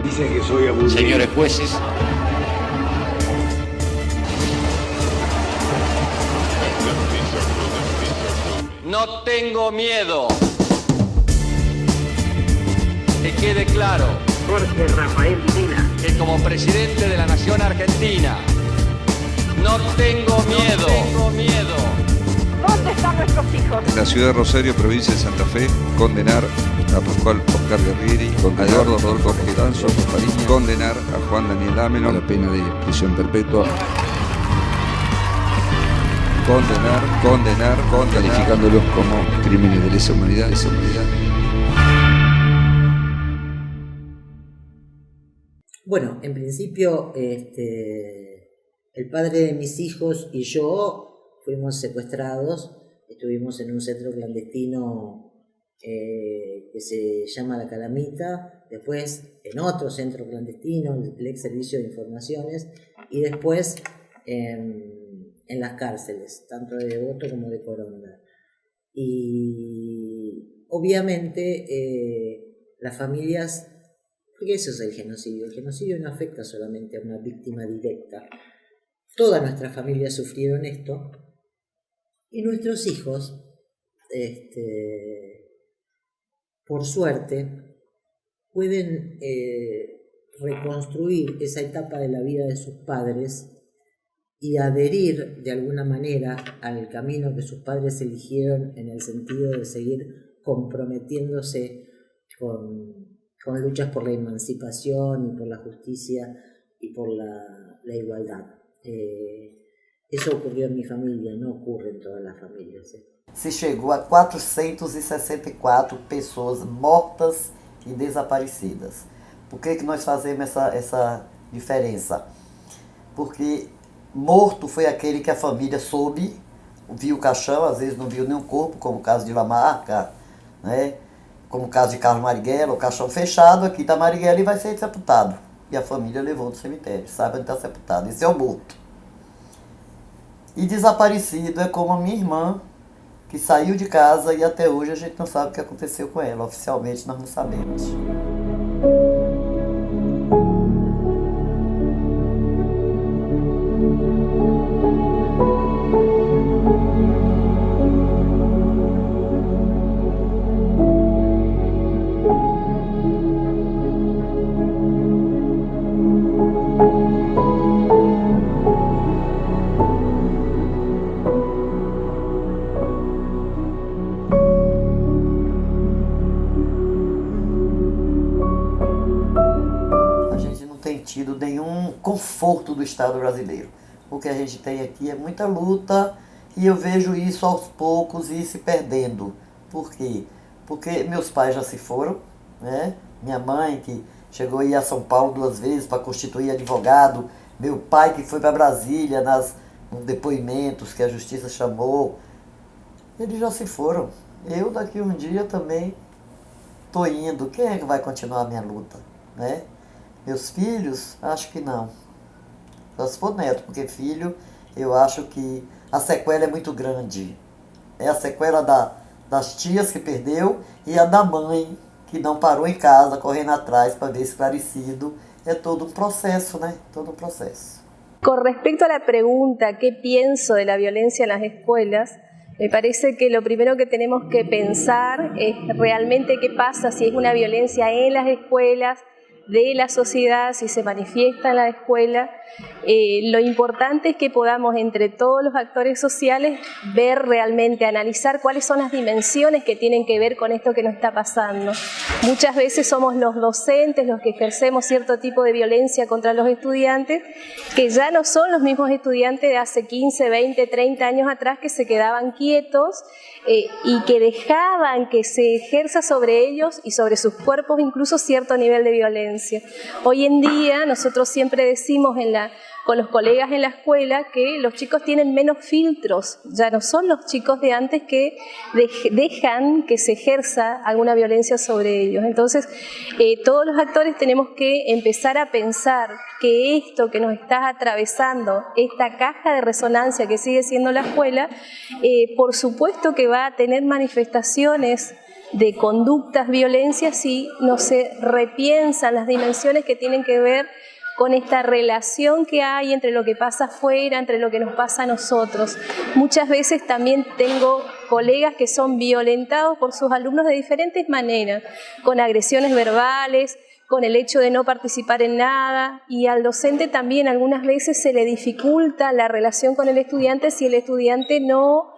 Dicen que soy aburrido. señores jueces, no tengo miedo. Que quede claro, Jorge Rafael Videla. que como presidente de la Nación Argentina, no tengo miedo. ¿Dónde están nuestros hijos? En la ciudad de Rosario, provincia de Santa Fe, condenar a Pascual Oscar Guerrieri, a Eduardo Rodolfo Gedanzo, condenar a Juan Daniel Ameno a la pena de prisión perpetua. Condenar, calificándolos como crímenes de lesa humanidad. Bueno, en principio, el padre de mis hijos y yo fuimos secuestrados. Estuvimos en un centro clandestino que se llama La Calamita, después en otro centro clandestino, el ex servicio de informaciones, y después en las cárceles, tanto de Devoto como de Coronda. Y obviamente las familias, porque eso es el genocidio no afecta solamente a una víctima directa, todas nuestras familias sufrieron esto, y nuestros hijos, por suerte, pueden reconstruir esa etapa de la vida de sus padres y adherir de alguna manera al camino que sus padres eligieron, en el sentido de seguir comprometiéndose con luchas por la emancipación y por la justicia y por la igualdad. Eso ocurrió en mi familia, no ocurre en todas las familias. Se chegou a 464 pessoas mortas e desaparecidas. Por que nós fazemos essa diferença? Porque morto foi aquele que a família soube, viu o caixão, às vezes não viu nenhum corpo, como o caso de Lamarca, né? Como o caso de Carlos Marighella, o caixão fechado, aqui está Marighella e vai ser sepultado. E a família levou do cemitério, sabe onde está sepultado. Esse é o morto. E desaparecido é como a minha irmã, que saiu de casa e até hoje a gente não sabe o que aconteceu com ela. Oficialmente nós não sabemos. Tido nenhum conforto do Estado brasileiro. O que a gente tem aqui é muita luta e eu vejo isso aos poucos ir se perdendo. Por quê? Porque meus pais já se foram, né? Minha mãe que chegou a ir a São Paulo 2 vezes para constituir advogado, meu pai que foi para Brasília nos depoimentos que a justiça chamou, eles já se foram. eu daqui um dia também tô indo. Quem é que vai continuar a minha luta, né? Meus filhos? Acho que não. Só se for neto, porque filho, eu acho que a sequela é muito grande. É a sequela das tias que perdeu e a da mãe que não parou em casa, correndo atrás para ver esclarecido. É todo un proceso, ¿no? Todo un proceso. Con respecto a la pregunta, ¿qué pienso de la violencia en las escuelas? Me parece que lo primero que tenemos que pensar es realmente qué pasa si es una violencia en las escuelas, de la sociedad, si se manifiesta en la escuela. Lo importante es que podamos entre todos los actores sociales ver realmente, analizar cuáles son las dimensiones que tienen que ver con esto que nos está pasando. Muchas veces somos los docentes los que ejercemos cierto tipo de violencia contra los estudiantes, que ya no son los mismos estudiantes de hace 15, 20, 30 años atrás que se quedaban quietos y que dejaban que se ejerza sobre ellos y sobre sus cuerpos incluso cierto nivel de violencia. Hoy en día nosotros siempre decimos con los colegas en la escuela que los chicos tienen menos filtros, ya no son los chicos de antes que dejan que se ejerza alguna violencia sobre ellos. Entonces, todos los actores tenemos que empezar a pensar que esto que nos está atravesando, esta caja de resonancia que sigue siendo la escuela, por supuesto que va a tener manifestaciones de conductas, violencias, si no se repiensan las dimensiones que tienen que ver con esta relación que hay entre lo que pasa afuera, entre lo que nos pasa a nosotros. Muchas veces también tengo colegas que son violentados por sus alumnos de diferentes maneras, con agresiones verbales, con el hecho de no participar en nada, y al docente también algunas veces se le dificulta la relación con el estudiante si el estudiante no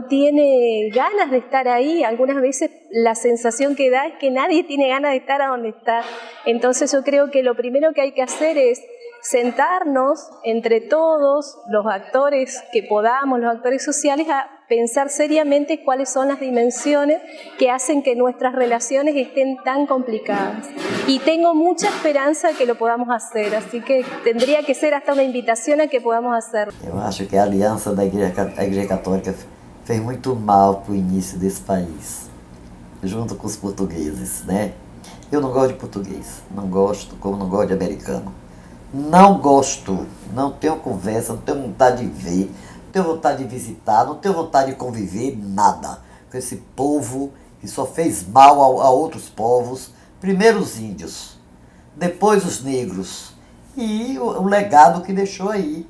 tiene ganas de estar ahí. Algunas veces la sensación que da es que nadie tiene ganas de estar a donde está. Entonces yo creo que lo primero que hay que hacer es sentarnos entre todos los actores que podamos, los actores sociales, a pensar seriamente cuáles son las dimensiones que hacen que nuestras relaciones estén tan complicadas. Y tengo mucha esperanza de que lo podamos hacer, así que tendría que ser hasta una invitación a que podamos hacerlo. Eu acho que a aliança da Igreja Católica fez muito mal para o início desse país, junto com os portugueses, né? Eu não gosto de português, não gosto, como não gosto de americano. Não gosto, não tenho conversa, não tenho vontade de ver, não tenho vontade de visitar, não tenho vontade de conviver, nada. Com esse povo que só fez mal a outros povos, primeiro os índios, depois os negros. E o legado que deixou aí,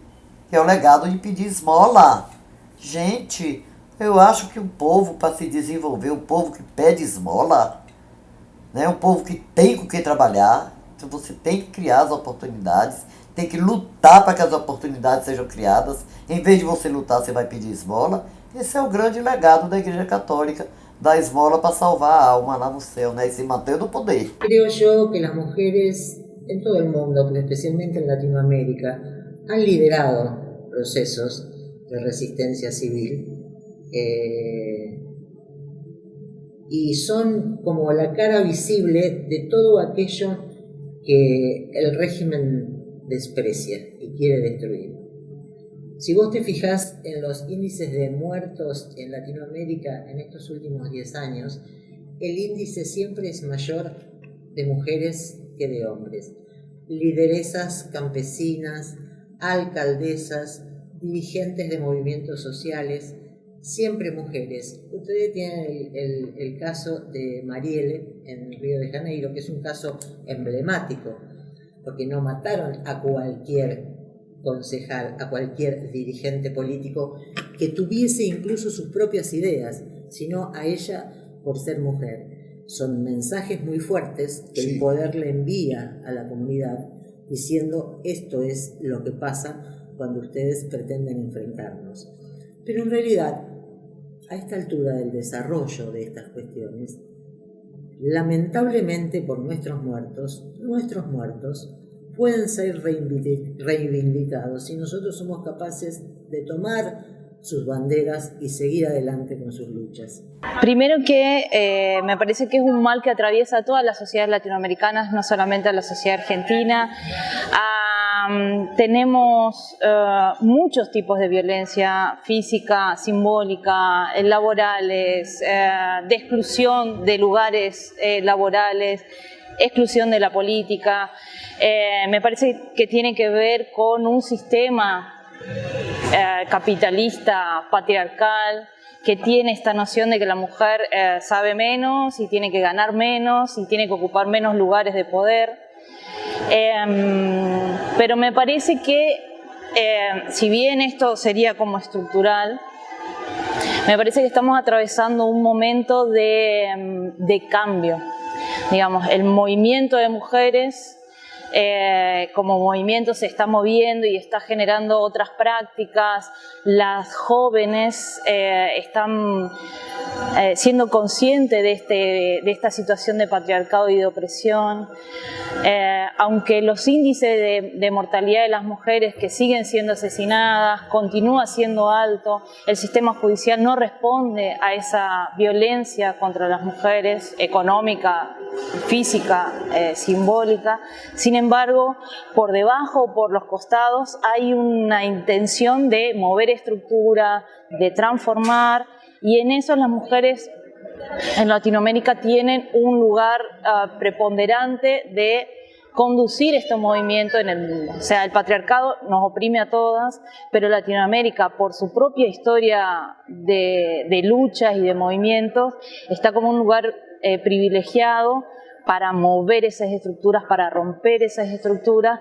que é o legado de pedir esmola. Gente, eu acho que um povo para se desenvolver, um povo que pede esmola, né, um povo que tem com que trabalhar. Então você tem que criar as oportunidades, tem que lutar para que as oportunidades sejam criadas. Em vez de você lutar, você vai pedir esmola. Esse é o grande legado da Igreja Católica, dar esmola para salvar a alma lá no céu, né? E se manter no poder. Creo yo que las mujeres en todo el mundo, pero especialmente en Latinoamérica, han liderado procesos de resistencia civil y son como la cara visible de todo aquello que el régimen desprecia y quiere destruir. Si vos te fijás en los índices de muertos en Latinoamérica en estos últimos 10 años, el índice siempre es mayor de mujeres que de hombres. Lideresas campesinas, alcaldesas, dirigentes de movimientos sociales, siempre mujeres. Ustedes tienen el caso de Marielle en Río de Janeiro, que es un caso emblemático, porque no mataron a cualquier concejal, a cualquier dirigente político que tuviese incluso sus propias ideas, sino a ella por ser mujer. Son mensajes muy fuertes que el poder le envía a la comunidad diciendo esto es lo que pasa cuando ustedes pretenden enfrentarnos. Pero en realidad, a esta altura del desarrollo de estas cuestiones, lamentablemente por nuestros muertos pueden ser reivindicados si nosotros somos capaces de tomar sus banderas y seguir adelante con sus luchas. Primero que me parece que es un mal que atraviesa a todas las sociedades latinoamericanas, no solamente a la sociedad argentina, a Tenemos muchos tipos de violencia física, simbólica, laborales, de exclusión de lugares laborales, exclusión de la política. Me parece que tiene que ver con un sistema capitalista, patriarcal, que tiene esta noción de que la mujer sabe menos y tiene que ganar menos y tiene que ocupar menos lugares de poder. Pero me parece que, si bien esto sería como estructural, me parece que estamos atravesando un momento de cambio. Digamos, el movimiento de mujeres como movimiento se está moviendo y está generando otras prácticas. Las jóvenes están siendo conscientes de esta situación de patriarcado y de opresión. Aunque los índices de mortalidad de las mujeres que siguen siendo asesinadas continúa siendo alto, el sistema judicial no responde a esa violencia contra las mujeres, económica, física, simbólica. Sin embargo, por debajo, por los costados, hay una intención de mover estructura, de transformar, y en eso las mujeres en Latinoamérica tienen un lugar preponderante de conducir este movimiento en el mundo. O sea, el patriarcado nos oprime a todas, pero Latinoamérica, por su propia historia de luchas y de movimientos, está como un lugar privilegiado para mover esas estructuras, para romper esas estructuras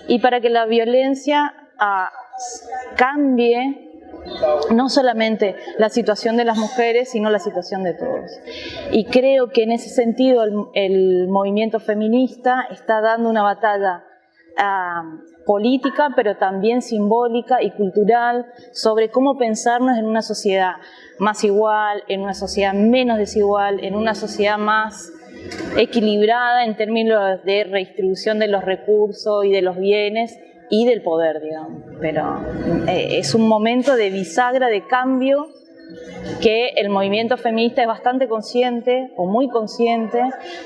y para que la violencia cambie no solamente la situación de las mujeres, sino la situación de todos. Y creo que en ese sentido el movimiento feminista está dando una batalla política, pero también simbólica y cultural, sobre cómo pensarnos en una sociedad más igual, en una sociedad menos desigual, en una sociedad más equilibrada en términos de redistribución de los recursos y de los bienes y del poder, digamos. Pero es un momento de bisagra, de cambio, que el movimiento feminista es bastante consciente, o muy consciente,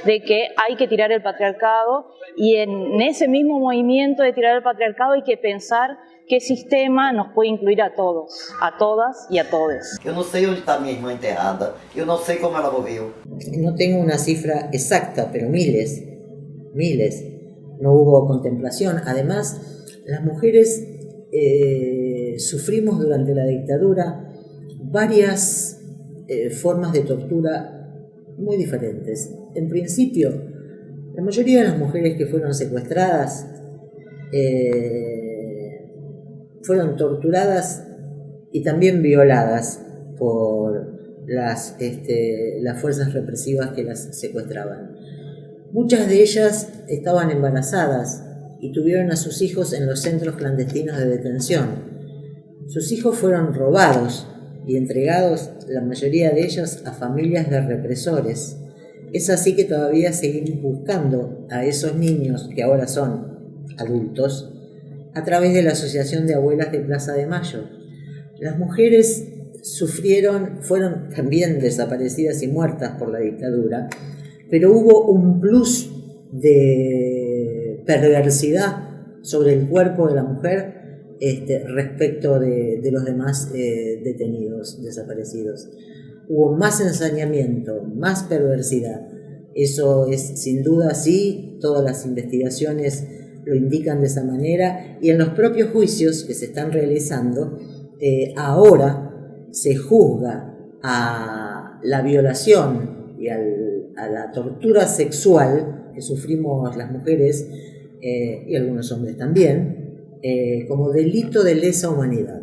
de que hay que tirar el patriarcado, y en ese mismo movimiento de tirar el patriarcado hay que pensar qué sistema nos puede incluir a todos, a todas y a todes. Eu não sei onde está minha irmã enterrada, eu não sei como ela morreu. No tengo una cifra exacta, pero miles. No hubo contemplación. Además, las mujeres sufrimos durante la dictadura varias formas de tortura muy diferentes. En principio, la mayoría de las mujeres que fueron secuestradas fueron torturadas y también violadas por las fuerzas represivas que las secuestraban. Muchas de ellas estaban embarazadas y tuvieron a sus hijos en los centros clandestinos de detención. Sus hijos fueron robados y entregados, la mayoría de ellos, a familias de represores. Es así que todavía seguimos buscando a esos niños, que ahora son adultos, a través de la Asociación de Abuelas de Plaza de Mayo. Las mujeres fueron también desaparecidas y muertas por la dictadura, pero hubo un plus de perversidad sobre el cuerpo de la mujer respecto de los demás detenidos, desaparecidos. Hubo más ensañamiento, más perversidad. Eso es sin duda así, todas las investigaciones lo indican de esa manera, y en los propios juicios que se están realizando, ahora se juzga a la violación y a la tortura sexual que sufrimos las mujeres, y algunos hombres también, como delito de lesa humanidad.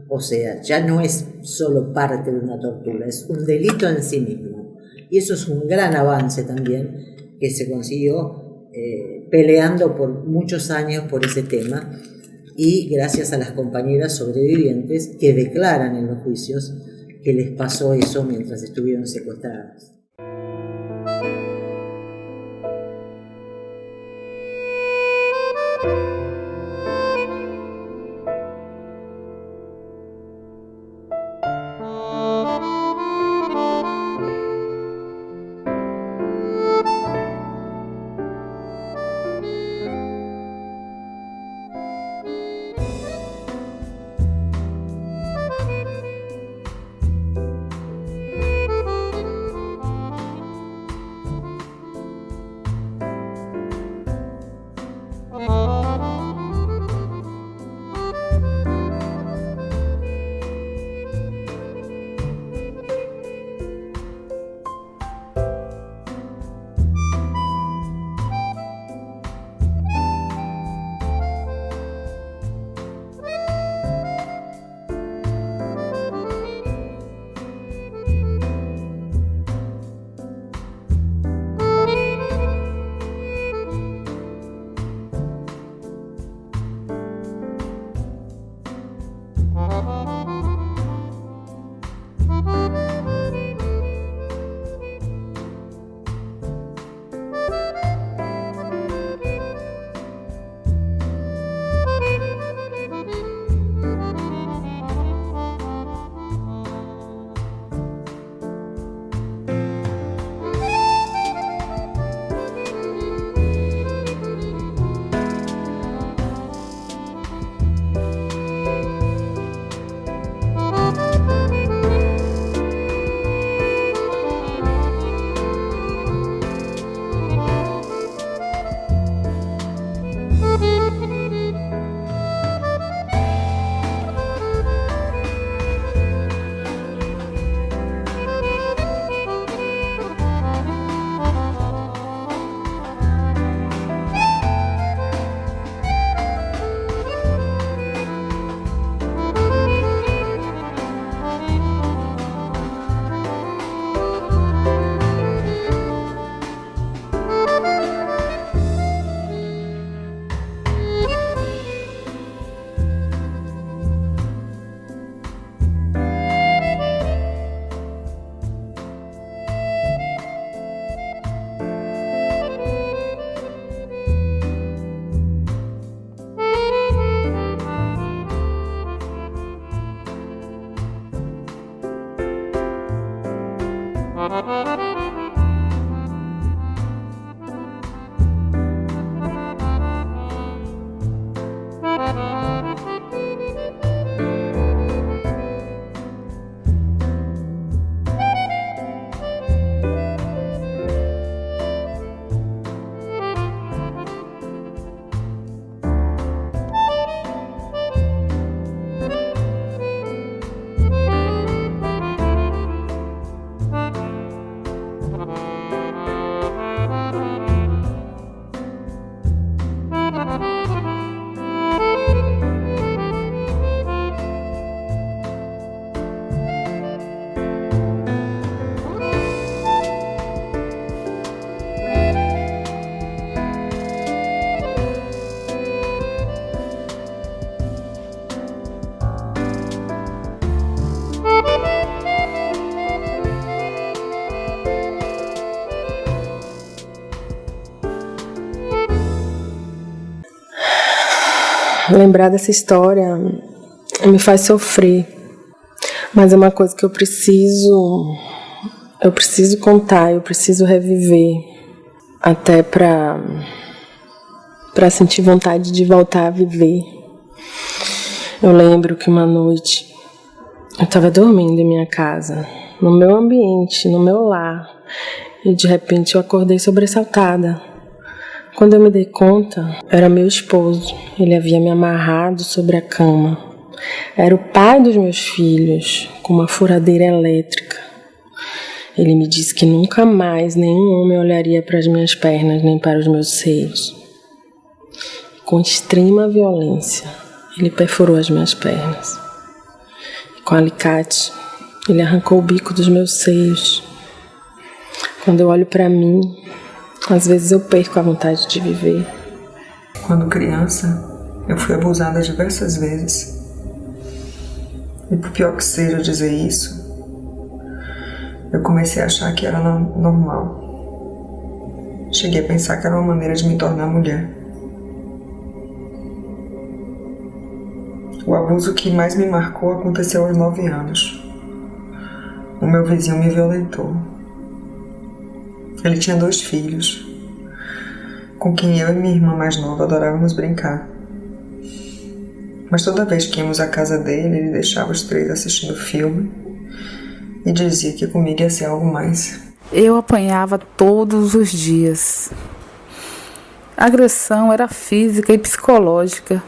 O sea, ya no es solo parte de una tortura, es un delito en sí mismo. Y eso es un gran avance también que se consiguió peleando por muchos años por ese tema, y gracias a las compañeras sobrevivientes que declaran en los juicios que les pasó eso mientras estuvieron secuestradas. Lembrar dessa história me faz sofrer, mas é uma coisa que eu preciso contar, eu preciso reviver, até para sentir vontade de voltar a viver. Eu lembro que uma noite eu estava dormindo em minha casa, no meu ambiente, no meu lar, e de repente eu acordei sobressaltada. Quando eu me dei conta, era meu esposo. Ele havia me amarrado sobre a cama. Era o pai dos meus filhos, com uma furadeira elétrica. Ele me disse que nunca mais nenhum homem olharia para as minhas pernas nem para os meus seios. Com extrema violência, ele perfurou as minhas pernas. Com alicate, ele arrancou o bico dos meus seios. Quando eu olho para mim, às vezes eu perco a vontade de viver. Quando criança, eu fui abusada diversas vezes. E por pior que seja dizer isso, eu comecei a achar que era normal. Cheguei a pensar que era uma maneira de me tornar mulher. O abuso que mais me marcou aconteceu aos 9 anos. O meu vizinho me violentou. Ele tinha 2 filhos, com quem eu e minha irmã mais nova adorávamos brincar. Mas toda vez que íamos à casa dele, ele deixava os 3 assistindo filme e dizia que comigo ia ser algo mais. Eu apanhava todos os dias. A agressão era física e psicológica.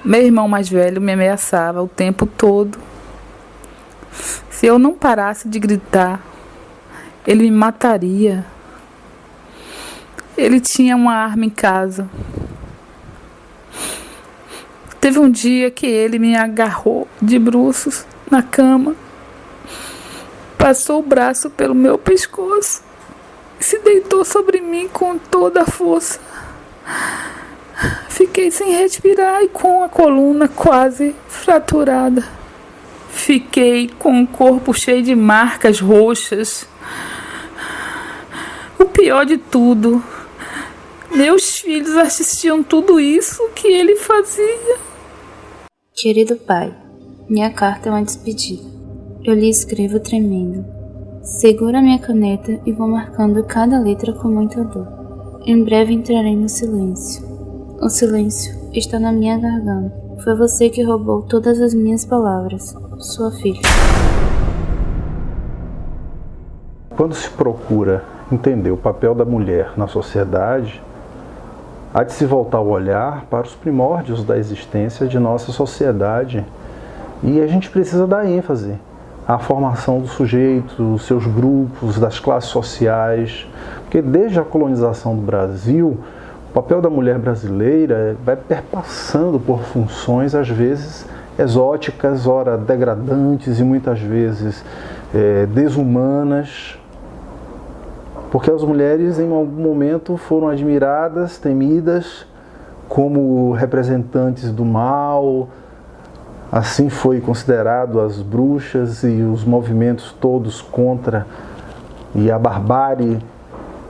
Meu irmão mais velho me ameaçava o tempo todo. Se eu não parasse de gritar, ele me mataria. Ele tinha uma arma em casa. Teve um dia que ele me agarrou de bruços na cama, passou o braço pelo meu pescoço e se deitou sobre mim com toda a força. Fiquei sem respirar e com a coluna quase fraturada. Fiquei com o corpo cheio de marcas roxas. O pior de tudo, meus filhos assistiam tudo isso que ele fazia. Querido pai, minha carta é uma despedida. Eu lhe escrevo tremendo. Seguro a minha caneta e vou marcando cada letra com muita dor. Em breve entrarei no silêncio. O silêncio está na minha garganta. Foi você que roubou todas as minhas palavras. Sua filha. Quando se procura entender o papel da mulher na sociedade, há de se voltar o olhar para os primórdios da existência de nossa sociedade. E a gente precisa dar ênfase à formação do sujeito, dos seus grupos, das classes sociais, porque desde a colonização do Brasil, o papel da mulher brasileira vai perpassando por funções, às vezes, exóticas, ora degradantes e muitas vezes desumanas, porque as mulheres em algum momento foram admiradas, temidas como representantes do mal. Assim foi considerado as bruxas e os movimentos todos contra e a barbárie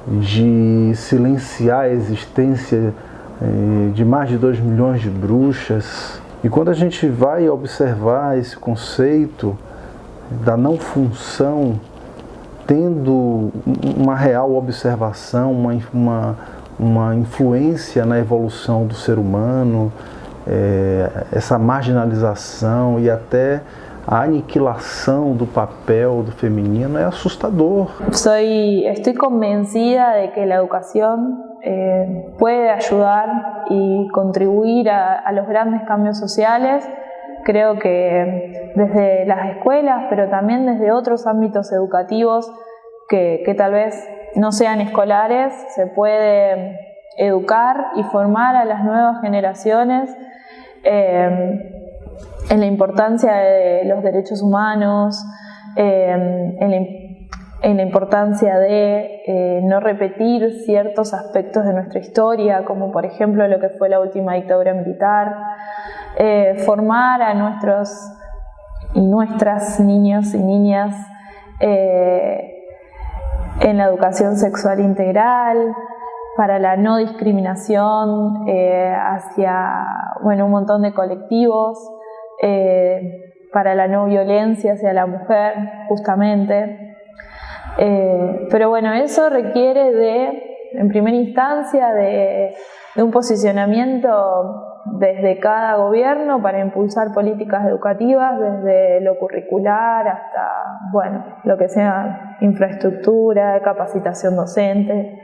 de silenciar a existência de mais de 2 milhões de bruxas. E quando a gente vai observar esse conceito da não função, tendo uma real observação, uma influência na evolução do ser humano, essa marginalização e até a aniquilação do papel do feminino é assustador. Estoy convencida de que la educación puede ayudar y contribuir a los grandes cambios sociales. Creo que desde las escuelas, pero también desde otros ámbitos educativos que tal vez no sean escolares, se puede educar y formar a las nuevas generaciones en la importancia de los derechos humanos, en la importancia de no repetir ciertos aspectos de nuestra historia, como por ejemplo lo que fue la última dictadura militar, formar a nuestras niños y niñas en la educación sexual integral, para la no discriminación hacia un montón de colectivos, para la no violencia hacia la mujer, justamente. Pero bueno, eso requiere en primera instancia, de un posicionamiento desde cada gobierno para impulsar políticas educativas, desde lo curricular hasta, lo que sea infraestructura, capacitación docente.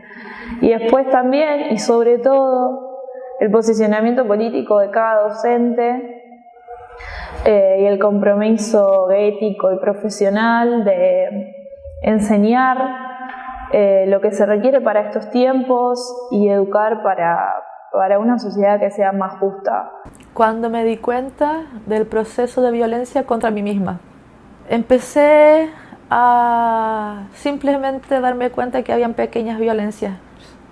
Y después también, y sobre todo, el posicionamiento político de cada docente y el compromiso ético y profesional de enseñar lo que se requiere para estos tiempos y educar para una sociedad que sea más justa. Cuando me di cuenta del proceso de violencia contra mí misma, empecé a simplemente darme cuenta que habían pequeñas violencias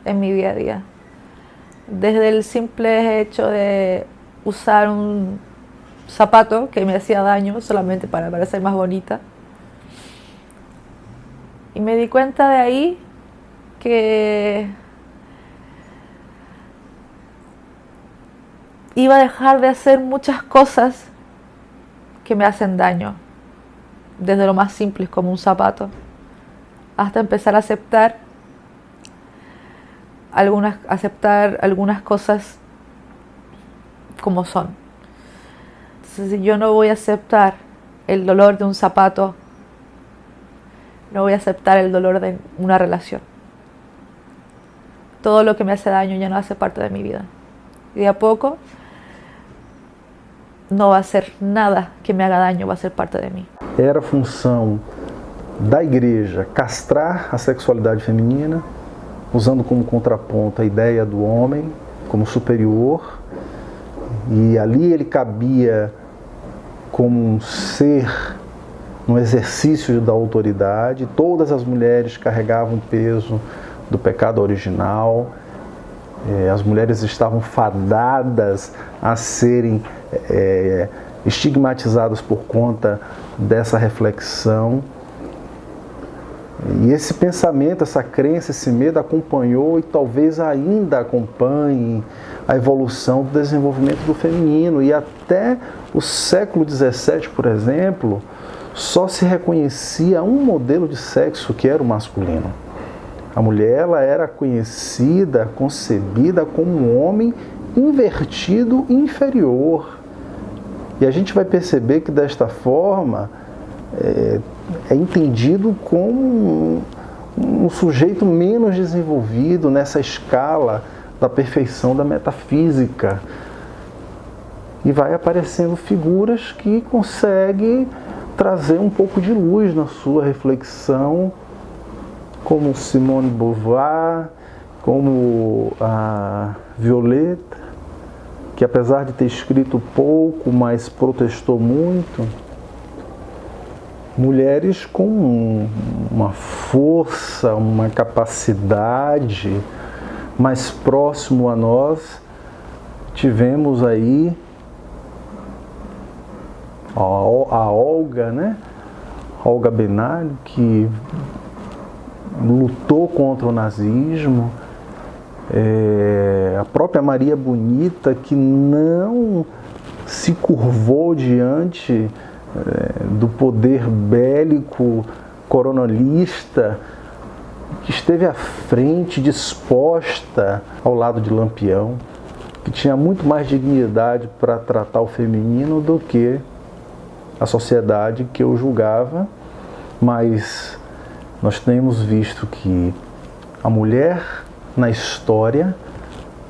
en mi día a día. Desde el simple hecho de usar un zapato que me hacía daño solamente para parecer más bonita. Y me di cuenta de ahí que iba a dejar de hacer muchas cosas que me hacen daño, desde lo más simple como un zapato, hasta empezar a aceptar algunas cosas como son. Entonces, si yo no voy a aceptar el dolor de un zapato, no voy a aceptar el dolor de una relación. Todo lo que me hace daño ya no hace parte de mi vida. Y de a poco não vai ser nada que me haga daño, vai ser parte de mim. Era função da igreja castrar a sexualidade feminina, usando como contraponto a ideia do homem como superior, e ali ele cabia como um ser no exercício da autoridade. Todas as mulheres carregavam o peso do pecado original. As mulheres estavam fadadas a serem estigmatizadas por conta dessa reflexão. E esse pensamento, essa crença, esse medo acompanhou e talvez ainda acompanhe a evolução do desenvolvimento do feminino. E até o século XVII, por exemplo, só se reconhecia um modelo de sexo que era o masculino. A mulher ela era conhecida, concebida como um homem invertido inferior. E a gente vai perceber que desta forma é entendido como um sujeito menos desenvolvido nessa escala da perfeição da metafísica. E vai aparecendo figuras que conseguem trazer um pouco de luz na sua reflexão, como Simone de Beauvoir, como a Violeta, que apesar de ter escrito pouco, mas protestou muito. Mulheres com uma força, uma capacidade mais próximo a nós. Tivemos aí a Olga, né? Olga Benário, que lutou contra o nazismo, a própria Maria Bonita, que não se curvou diante do poder bélico coronelista, que esteve à frente, disposta ao lado de Lampião, que tinha muito mais dignidade para tratar o feminino do que a sociedade que eu julgava, mas nós temos visto que a mulher na história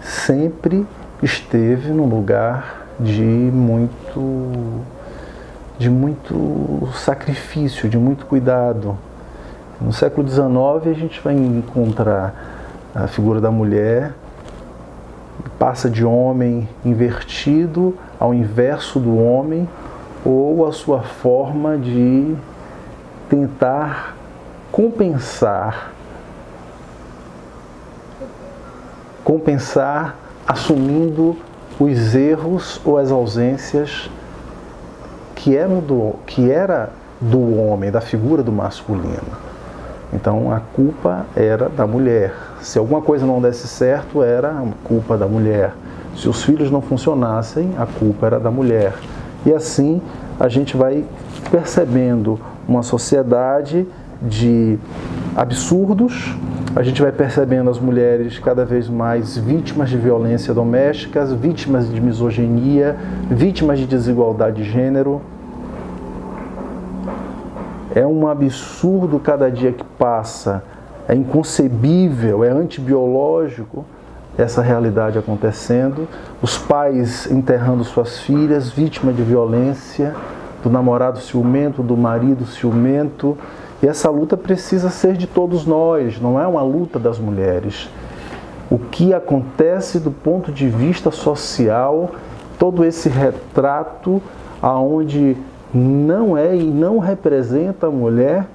sempre esteve num lugar de muito sacrifício, de muito cuidado. No século XIX a gente vai encontrar a figura da mulher, passa de homem invertido ao inverso do homem, ou a sua forma de tentar compensar assumindo os erros ou as ausências que era do homem, da figura do masculino. Então a culpa era da mulher. Se alguma coisa não desse certo, era a culpa da mulher. Se os filhos não funcionassem, a culpa era da mulher. E assim a gente vai percebendo uma sociedade de absurdos, a gente vai percebendo as mulheres cada vez mais vítimas de violência doméstica, vítimas de misoginia, vítimas de desigualdade de gênero. É um absurdo cada dia que passa, é inconcebível, é antibiológico essa realidade acontecendo. Os pais enterrando suas filhas, vítimas de violência, do namorado ciumento, do marido ciumento. E essa luta precisa ser de todos nós, não é uma luta das mulheres. O que acontece do ponto de vista social, todo esse retrato aonde não é e não representa a mulher,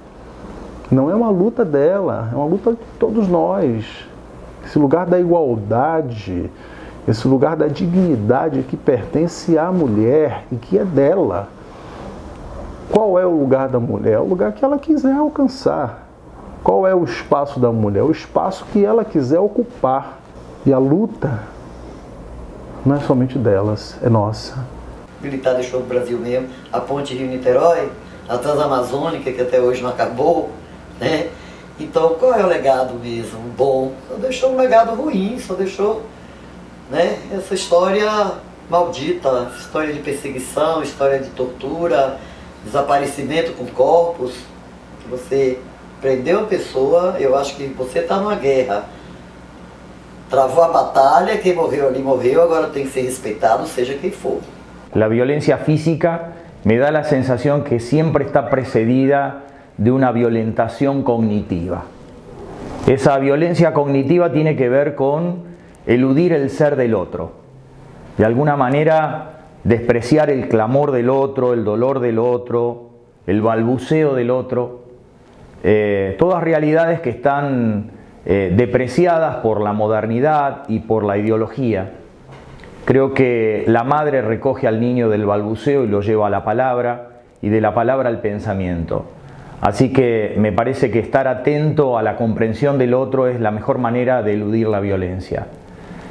não é uma luta dela, é uma luta de todos nós. Esse lugar da igualdade, esse lugar da dignidade que pertence à mulher e que é dela. Qual é o lugar da mulher? É o lugar que ela quiser alcançar. Qual é o espaço da mulher? O espaço que ela quiser ocupar. E a luta não é somente delas, é nossa. O militar deixou o Brasil mesmo, a ponte Rio-Niterói, a Transamazônica, que até hoje não acabou, né? Então, qual é o legado mesmo? Bom, só deixou um legado ruim, só deixou, né, essa história maldita, essa história de perseguição, história de tortura, desaparecimento com corpos, que você prendeu a pessoa, eu acho que você está numa guerra, travou a batalha, quem morreu ali morreu, agora tem que ser respeitado, seja quem for. La violencia física me da la sensación que siempre está precedida de una violentación cognitiva. Esa violencia cognitiva tiene que ver con eludir el ser del otro. De alguna manera despreciar el clamor del otro, el dolor del otro, el balbuceo del otro. Todas realidades que están depreciadas por la modernidad y por la ideología. Creo que la madre recoge al niño del balbuceo y lo lleva a la palabra, y de la palabra al pensamiento. Así que me parece que estar atento a la comprensión del otro es la mejor manera de eludir la violencia.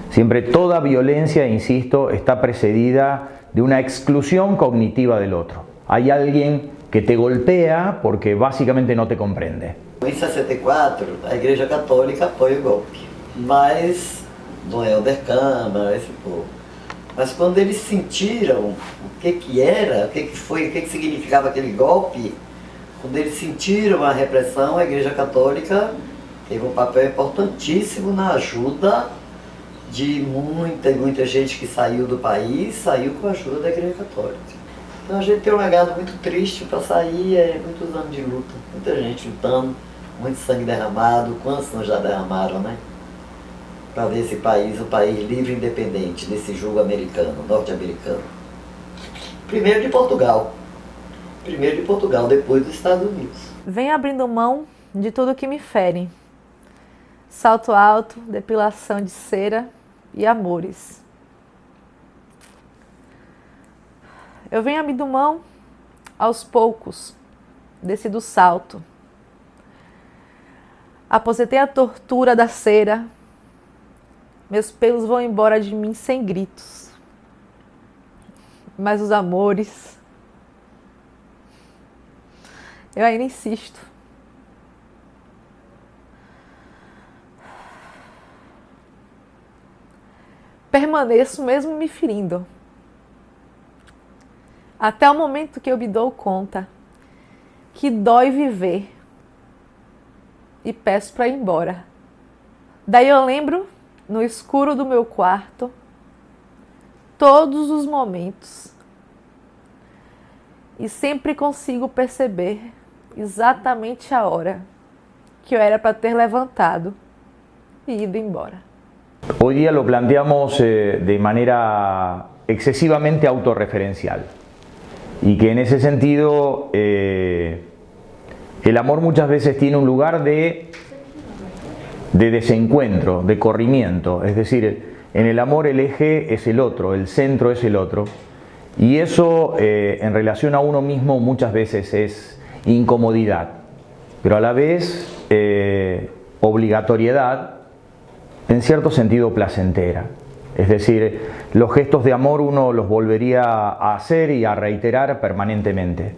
Siempre toda violencia, insisto, está precedida de una exclusión cognitiva del otro. Hay alguien que te golpea porque básicamente no te comprende. Em 64, a Igreja Católica apoia o golpe, mas não é o Câmara, esse povo. Mas quando eles sentiram o que era, o que foi, o que significava aquele golpe, quando eles sentiram a repressão, a Igreja Católica teve um papel importantíssimo na ajuda de muita gente que saiu do país, saiu com a ajuda da Igreja Católica. Então a gente tem um legado muito triste para sair, muitos anos de luta, muita gente lutando, muito sangue derramado, quantos não já derramaram, né? Para ver esse país, um país livre e independente desse jugo americano, norte-americano. Primeiro de Portugal, depois dos Estados Unidos. Venho abrindo mão de tudo que me fere. Salto alto, depilação de cera e amores. Eu venho abrindo mão aos poucos desse do salto. Aposentei a tortura da cera. Meus pelos vão embora de mim sem gritos. Mas os amores, eu ainda insisto. Permaneço mesmo me ferindo. Até o momento que eu me dou conta que dói viver e peço para ir embora. Daí eu lembro, no escuro do meu quarto, todos os momentos e sempre consigo perceber exatamente a hora que eu era para ter levantado e ido embora. Hoy día lo planteamos de manera excesivamente autorreferencial y que en ese sentido el amor muchas veces tiene un lugar de desencuentro, de corrimiento, es decir, en el amor el eje es el otro, el centro es el otro, y eso en relación a uno mismo muchas veces es incomodidad, pero a la vez obligatoriedad, en cierto sentido placentera. Es decir, los gestos de amor uno los volvería a hacer y a reiterar permanentemente.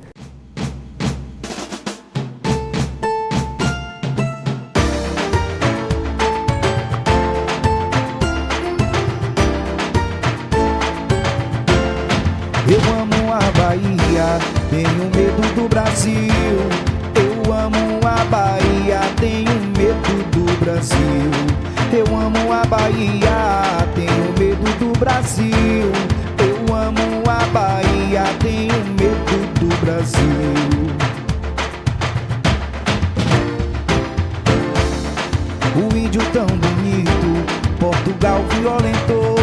Eu amo a Bahia, tenho medo do Brasil. Eu amo a Bahia, tenho medo do Brasil. Eu amo a Bahia, tenho medo do Brasil. Eu amo a Bahia, tenho medo do Brasil. O índio tão bonito, Portugal violentou.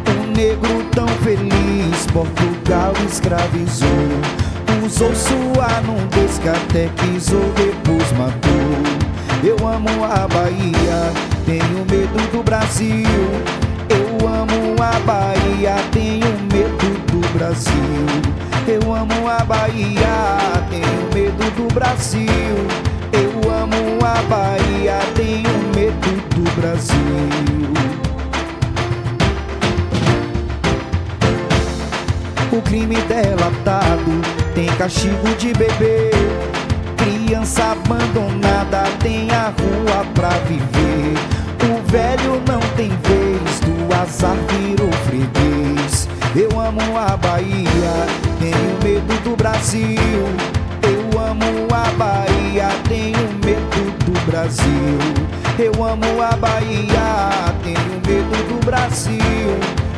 O negro tão feliz, Portugal escravizou. Usou sua nudez, catequizou, depois matou. Eu amo a Bahia, tenho medo do Brasil. Eu amo a Bahia, tenho medo do Brasil. Eu amo a Bahia, tenho medo do Brasil. Eu amo a Bahia, tenho medo do Brasil. O crime delatado tem castigo de bebê. Criança abandonada tem a rua pra viver. O velho não tem vez, do azar virou freguês. Eu amo a Bahia, tenho medo do Brasil. Eu amo a Bahia, tenho medo do Brasil. Eu amo a Bahia, tenho medo do Brasil.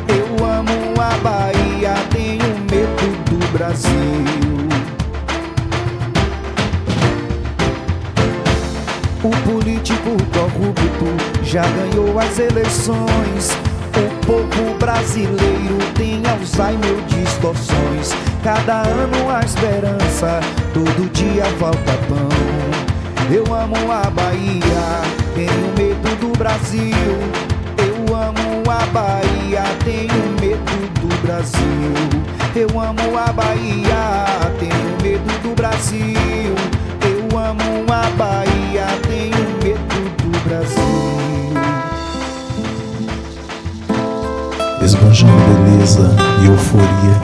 Eu amo a Bahia, tenho medo do Brasil. O político corrupto já ganhou as eleições. O povo brasileiro tem Alzheimer, distorções. Cada ano a esperança, todo dia falta pão. Eu amo a Bahia, tenho medo do Brasil. Eu amo a Bahia, tenho medo do Brasil. Eu amo a Bahia, tenho medo do Brasil. Eu amo a Bahia, tenho medo do Brasil. Esbanjando beleza e euforia,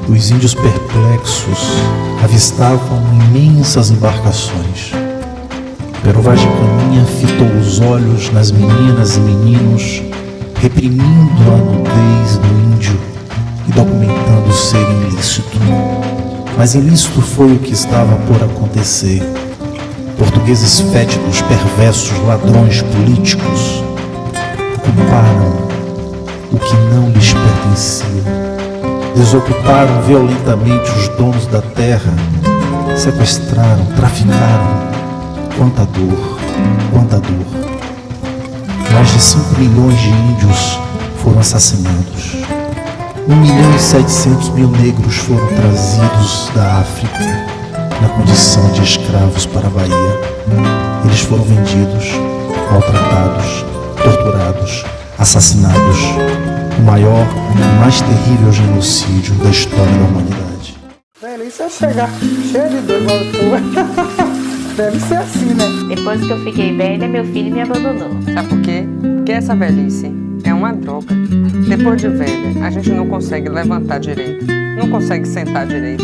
os índios perplexos avistavam imensas embarcações. Pero Vaz de Caminha fitou os olhos nas meninas e meninos, reprimindo a nudez do índio e documentando o ser ilícito. Mas ilícito foi o que estava por acontecer. Portugueses fétidos, perversos, ladrões políticos ocuparam o que não lhes pertencia. Desocuparam violentamente os donos da terra, sequestraram, traficaram. Quanta dor, quanta dor. Mais de 5 milhões de índios foram assassinados. 1.700.000 negros foram trazidos da África na condição de escravos para a Bahia. Eles foram vendidos, maltratados, torturados, assassinados. O maior e mais terrível genocídio da história da humanidade. Velhice é chegar cheio de dor igual tua. Deve ser assim, né? Depois que eu fiquei velha, meu filho me abandonou. Sabe por quê? Porque essa velhice é uma droga. Depois de velha, a gente não consegue levantar direito, não consegue sentar direito.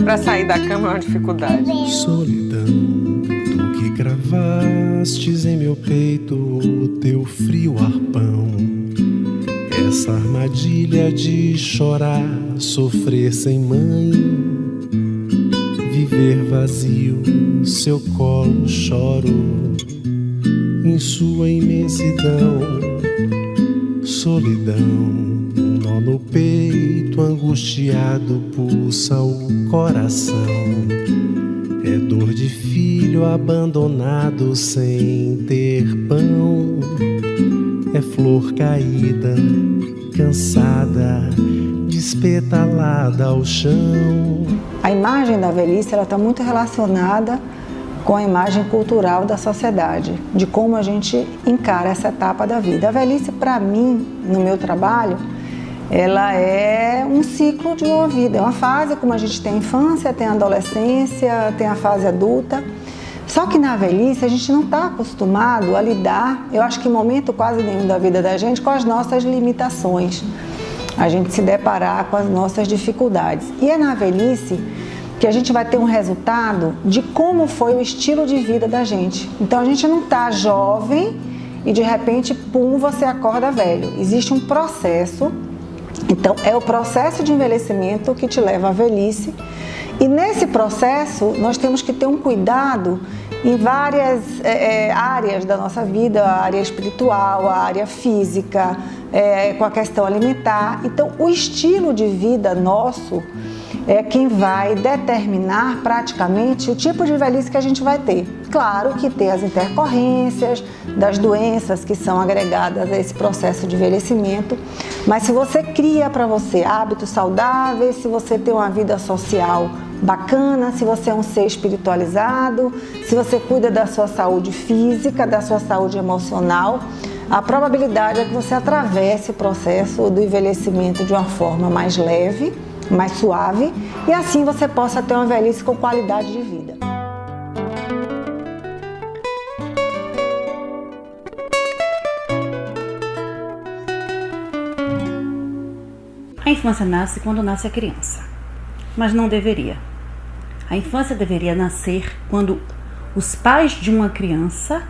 Pra sair da cama é uma dificuldade. Solidão, tu que cravastes em meu peito o teu frio arpão. Essa armadilha de chorar, sofrer sem mãe, viver vazio, seu colo choro, em sua imensidão. Solidão, nó no peito, angustiado, pulsa o coração. É dor de filho abandonado sem ter pão. É flor caída, cansada, despetalada ao chão. A imagem da velhice está muito relacionada com a imagem cultural da sociedade, de como a gente encara essa etapa da vida. A velhice, para mim, no meu trabalho, ela é um ciclo de uma vida. É uma fase como a gente tem a infância, tem a adolescência, tem a fase adulta, Só que na velhice a gente não está acostumado a lidar, eu acho que em momento quase nenhum da vida da gente, com as nossas limitações. A gente se deparar com as nossas dificuldades. E é na velhice que a gente vai ter um resultado de como foi o estilo de vida da gente. Então a gente não está jovem e de repente, pum, você acorda velho. Existe um processo, então é o processo de envelhecimento que te leva à velhice. E nesse processo nós temos que ter um cuidado em várias áreas da nossa vida, a área espiritual, a área física, com a questão alimentar. Então o estilo de vida nosso é quem vai determinar praticamente o tipo de velhice que a gente vai ter. Claro que tem as intercorrências das doenças que são agregadas a esse processo de envelhecimento, mas se você cria para você hábitos saudáveis, se você tem uma vida social bacana, se você é um ser espiritualizado, se você cuida da sua saúde física, da sua saúde emocional, a probabilidade é que você atravesse o processo do envelhecimento de uma forma mais leve, mais suave, e assim você possa ter uma velhice com qualidade de vida. A infância nasce quando nasce a criança, mas não deveria. A infância deveria nascer quando os pais de uma criança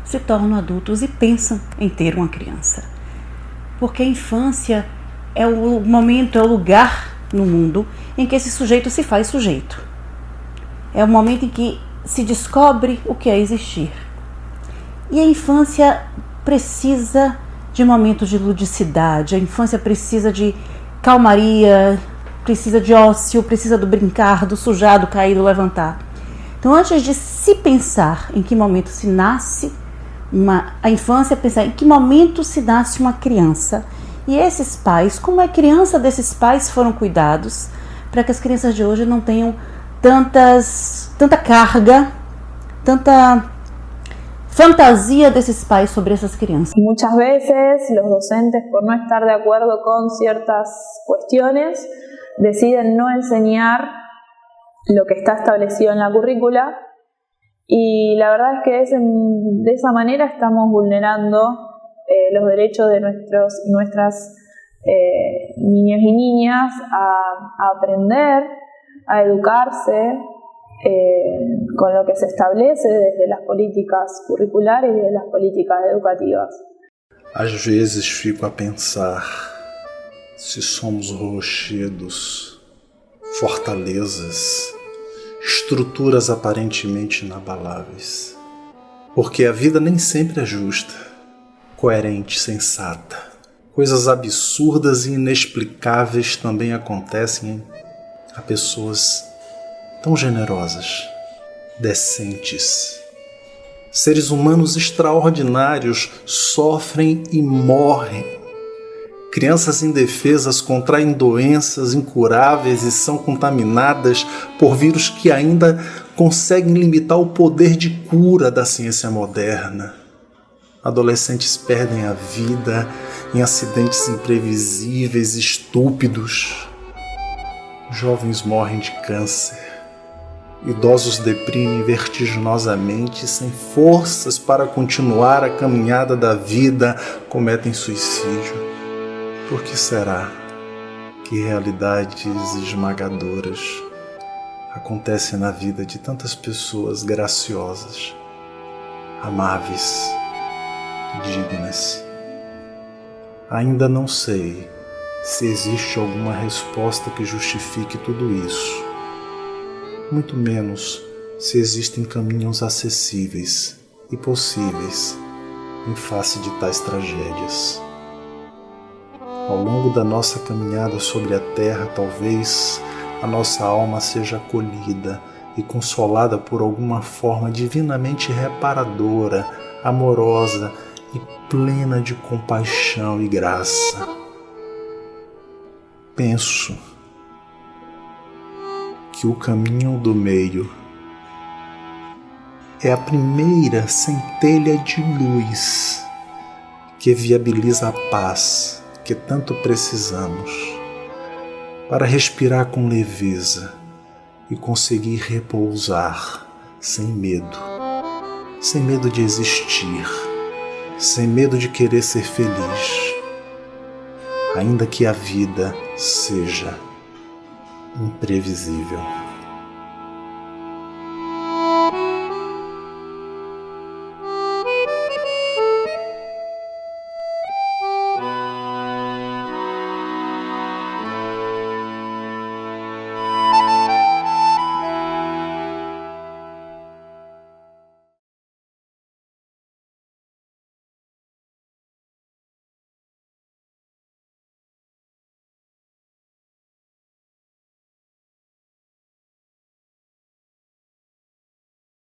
se tornam adultos e pensam em ter uma criança. Porque a infância é o momento, é o lugar no mundo em que esse sujeito se faz sujeito. É o momento em que se descobre o que é existir. E a infância precisa de momentos de ludicidade, a infância precisa de calmaria, precisa de ócio, precisa do brincar, do sujar, do cair, do levantar. Então, antes de se pensar em que momento se nasce a infância, pensar em que momento se nasce uma criança. E esses pais, como a criança desses pais foram cuidados, para que as crianças de hoje não tenham tanta carga, tanta fantasía de esos pais sobre esas crianças. Muchas veces los docentes, por no estar de acuerdo con ciertas cuestiones, deciden no enseñar lo que está establecido en la currícula, y la verdad es que de esa manera estamos vulnerando los derechos de nuestras niños y niñas a aprender, a educarse con lo que se establece desde las políticas curriculares y de las políticas educativas. Às vezes fico a pensar se somos rochedos, fortalezas, estruturas aparentemente inabaláveis. Porque a vida nem sempre é justa, coerente, sensata. Coisas absurdas e inexplicáveis também acontecem a pessoas tão generosas, decentes. Seres humanos extraordinários sofrem e morrem. Crianças indefesas contraem doenças incuráveis e são contaminadas por vírus que ainda conseguem limitar o poder de cura da ciência moderna. Adolescentes perdem a vida em acidentes imprevisíveis, estúpidos. Jovens morrem de câncer. Idosos deprimem vertiginosamente, sem forças para continuar a caminhada da vida, cometem suicídio. Por que será que realidades esmagadoras acontecem na vida de tantas pessoas graciosas, amáveis, dignas? Ainda não sei se existe alguma resposta que justifique tudo isso, muito menos se existem caminhos acessíveis e possíveis em face de tais tragédias. Ao longo da nossa caminhada sobre a terra, talvez a nossa alma seja acolhida e consolada por alguma forma divinamente reparadora, amorosa e plena de compaixão e graça. Penso que o caminho do meio é a primeira centelha de luz que viabiliza a paz que tanto precisamos para respirar com leveza e conseguir repousar sem medo. sem medo de existir, sem medo de querer ser feliz, ainda que a vida seja imprevisível.